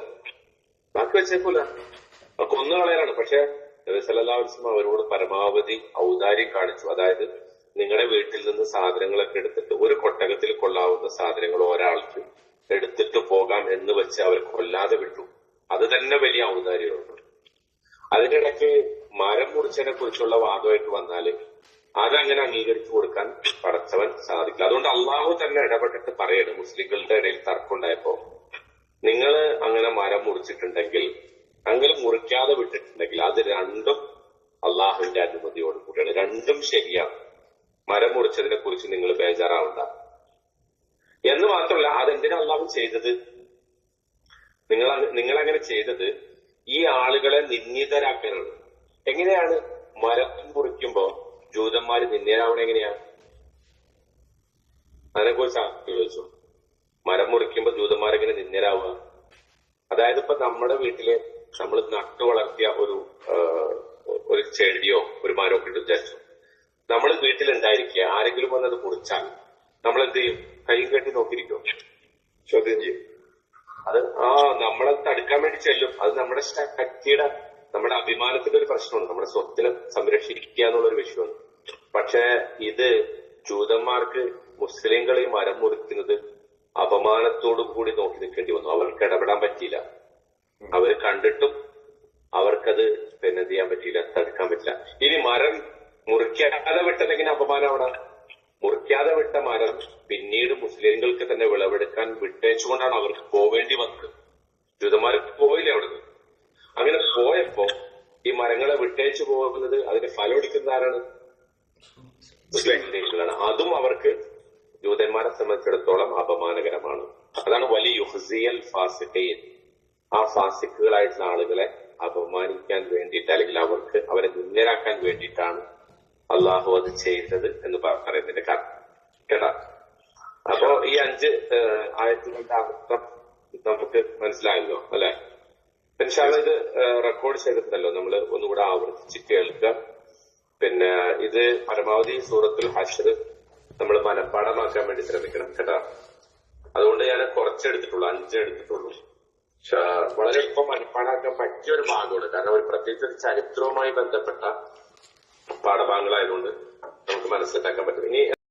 S1: കൊന്നുകളയാണ്. പക്ഷെ സല്ലല്ലാഹു അലൈഹി വസല്ലം അവരോട് പരമാവധി ഔദാര്യം കാണിച്ചു. അതായത് നിങ്ങളുടെ വീട്ടിൽ നിന്ന് സാധനങ്ങളൊക്കെ എടുത്തിട്ട് ഒരു കൊട്ടകത്തിൽ കൊള്ളാവുന്ന സാധനങ്ങൾ ഒരാൾക്ക് എടുത്തിട്ട് പോകാം എന്ന് വെച്ച് അവർ കൊല്ലാതെ വിട്ടു. അത് തന്നെ വലിയ ഔദാര്യമാണ്. അതിനിടയ്ക്ക് മരം മുറിച്ചതിനെ കുറിച്ചുള്ള വാദമായിട്ട് വന്നാല് അതങ്ങനെ അംഗീകരിച്ചു കൊടുക്കാൻ പടച്ചവൻ സാധിക്കില്ല. അതുകൊണ്ട് അള്ളാഹു തന്നെ ഇടപെട്ടിട്ട് പറയണം, മുസ്ലിങ്ങളുടെ ഇടയിൽ തർക്കമുണ്ടായപ്പോ, നിങ്ങൾ അങ്ങനെ മരം മുറിച്ചിട്ടുണ്ടെങ്കിൽ, അങ്ങനെ മുറിക്കാതെ വിട്ടിട്ടുണ്ടെങ്കിൽ അത് രണ്ടും അള്ളാഹുവിന്റെ അനുമതിയോട് കൂടിയാണ്, രണ്ടും ശരിയാണ്. മരം മുറിച്ചതിനെ കുറിച്ച് നിങ്ങൾ ബേജാറാവണ്ട എന്ന് മാത്രമല്ല, അതെന്തിനാ അള്ളാഹു ചെയ്തത്? നിങ്ങളങ്ങനെ ചെയ്തത് ഈ ആളുകളെ നിന്ദിതരാക്കാനാണ്. എങ്ങനെയാണ് മരം മുറിക്കുമ്പോ ജൂതന്മാര് നിന്ദരാവണം? എങ്ങനെയാ? അതിനെക്കുറിച്ച് ആലോചിച്ചു. മരം മുറിക്കുമ്പോ ജൂതന്മാരെങ്ങനെ നിന്ദരാവുക? അതായത് ഇപ്പൊ നമ്മുടെ വീട്ടില് നമ്മൾ നട്ടു വളർത്തിയ ഒരു ചെടിയോ ഒരു മരമോ ഒക്കെ വിചാരിച്ചു, നമ്മൾ വീട്ടിലുണ്ടായിരിക്കുക, ആരെങ്കിലും വന്നത് മുറിച്ചാൽ നമ്മൾ എന്ത് ചെയ്യും? കൈയും കെട്ടി നോക്കിയിരിക്കും, ചോദ്യം ചെയ്യും. അത് നമ്മളെ തടുക്കാൻ വേണ്ടി ചെല്ലും. അത് നമ്മുടെ ശക്തിയുടെ, നമ്മുടെ അഭിമാനത്തിന്റെ ഒരു പ്രശ്നമാണ്, നമ്മുടെ സ്വത്തിനെ സംരക്ഷിക്കുക എന്നുള്ളൊരു വിഷയമാണ്. പക്ഷെ ഇത് ജൂതന്മാർക്ക് മുസ്ലിങ്ങളെ മരം മുറിക്കുന്നത് അപമാനത്തോടു കൂടി നോക്കി നിൽക്കേണ്ടി വന്നു. അവർക്ക് ഇടപെടാൻ പറ്റിയില്ല. അവർ കണ്ടിട്ടും അവർക്കത് എന്ത് ചെയ്യാൻ പറ്റിയില്ല, തടുക്കാൻ പറ്റില്ല. ഇനി മരം മുറിക്കാതെ വിട്ടതെങ്ങനെ അപമാനം? അവിടെ മുറിക്കാതെ വിട്ട മരം പിന്നീട് മുസ്ലിങ്ങൾക്ക് തന്നെ വിളവെടുക്കാൻ വിട്ടേച്ചുകൊണ്ടാണ് അവർക്ക് പോവേണ്ടി വന്നത്. ജൂതന്മാർക്ക് പോയില്ലേ അവിടുന്ന്. അങ്ങനെ പോയപ്പോ ഈ മരങ്ങളെ വിട്ടേച്ചു പോകുന്നത്, അതിന് ഫലമൊടിക്കുന്ന ആരാണ്? മുസ്ലിങ്ങളാണ്. അതും അവർക്ക് ജൂതന്മാരെ സംബന്ധിച്ചിടത്തോളം അപമാനകരമാണ്. അതാണ് വലിയ യുഹ്സിയൽ ഫാസിഖീൻ. ആ ഫാസിക്കുകളായിട്ടുള്ള ആളുകളെ അപമാനിക്കാൻ വേണ്ടിയിട്ട്, അല്ലെങ്കിൽ അവരെ നിന്ദരാക്കാൻ വേണ്ടിയിട്ടാണ് അള്ളാഹു അത് ചെയ്തത് എന്ന് പറയുന്നതിന്റെ കാരണം കേട്ടാ. അപ്പോ ഈ 5 ആയത്തുകളുടെ അർത്ഥം നമുക്ക് മനസ്സിലായല്ലോ അല്ലെ? ഇൻഷാല്ലാ ഇത് റെക്കോർഡ് ചെയ്തിട്ടുണ്ടല്ലോ, നമ്മൾ ഒന്നുകൂടെ ആവർത്തിച്ച് കേൾക്കുക. പിന്നെ ഇത് പരമാവധി സൂറത്തുൽ ഹശ്ർ നമ്മൾ മനഃപ്പാഠമാക്കാൻ വേണ്ടി ശ്രമിക്കണം കേട്ടാ. അതുകൊണ്ട് ഞാൻ കുറച്ചെടുത്തിട്ടുള്ളൂ, 5 എടുത്തിട്ടുള്ളൂ. വളരെ എളുപ്പം മനഃപ്പാഠമാക്കാൻ പറ്റിയ ഒരു ഭാഗമാണ്. കാരണം ഒരു പ്രത്യേകിച്ച് ഒരു ചരിത്രവുമായി ബന്ധപ്പെട്ട പാഠഭാഗങ്ങളായതുകൊണ്ട് നമുക്ക് മനസ്സിലാക്കാൻ പറ്റും. ഇനി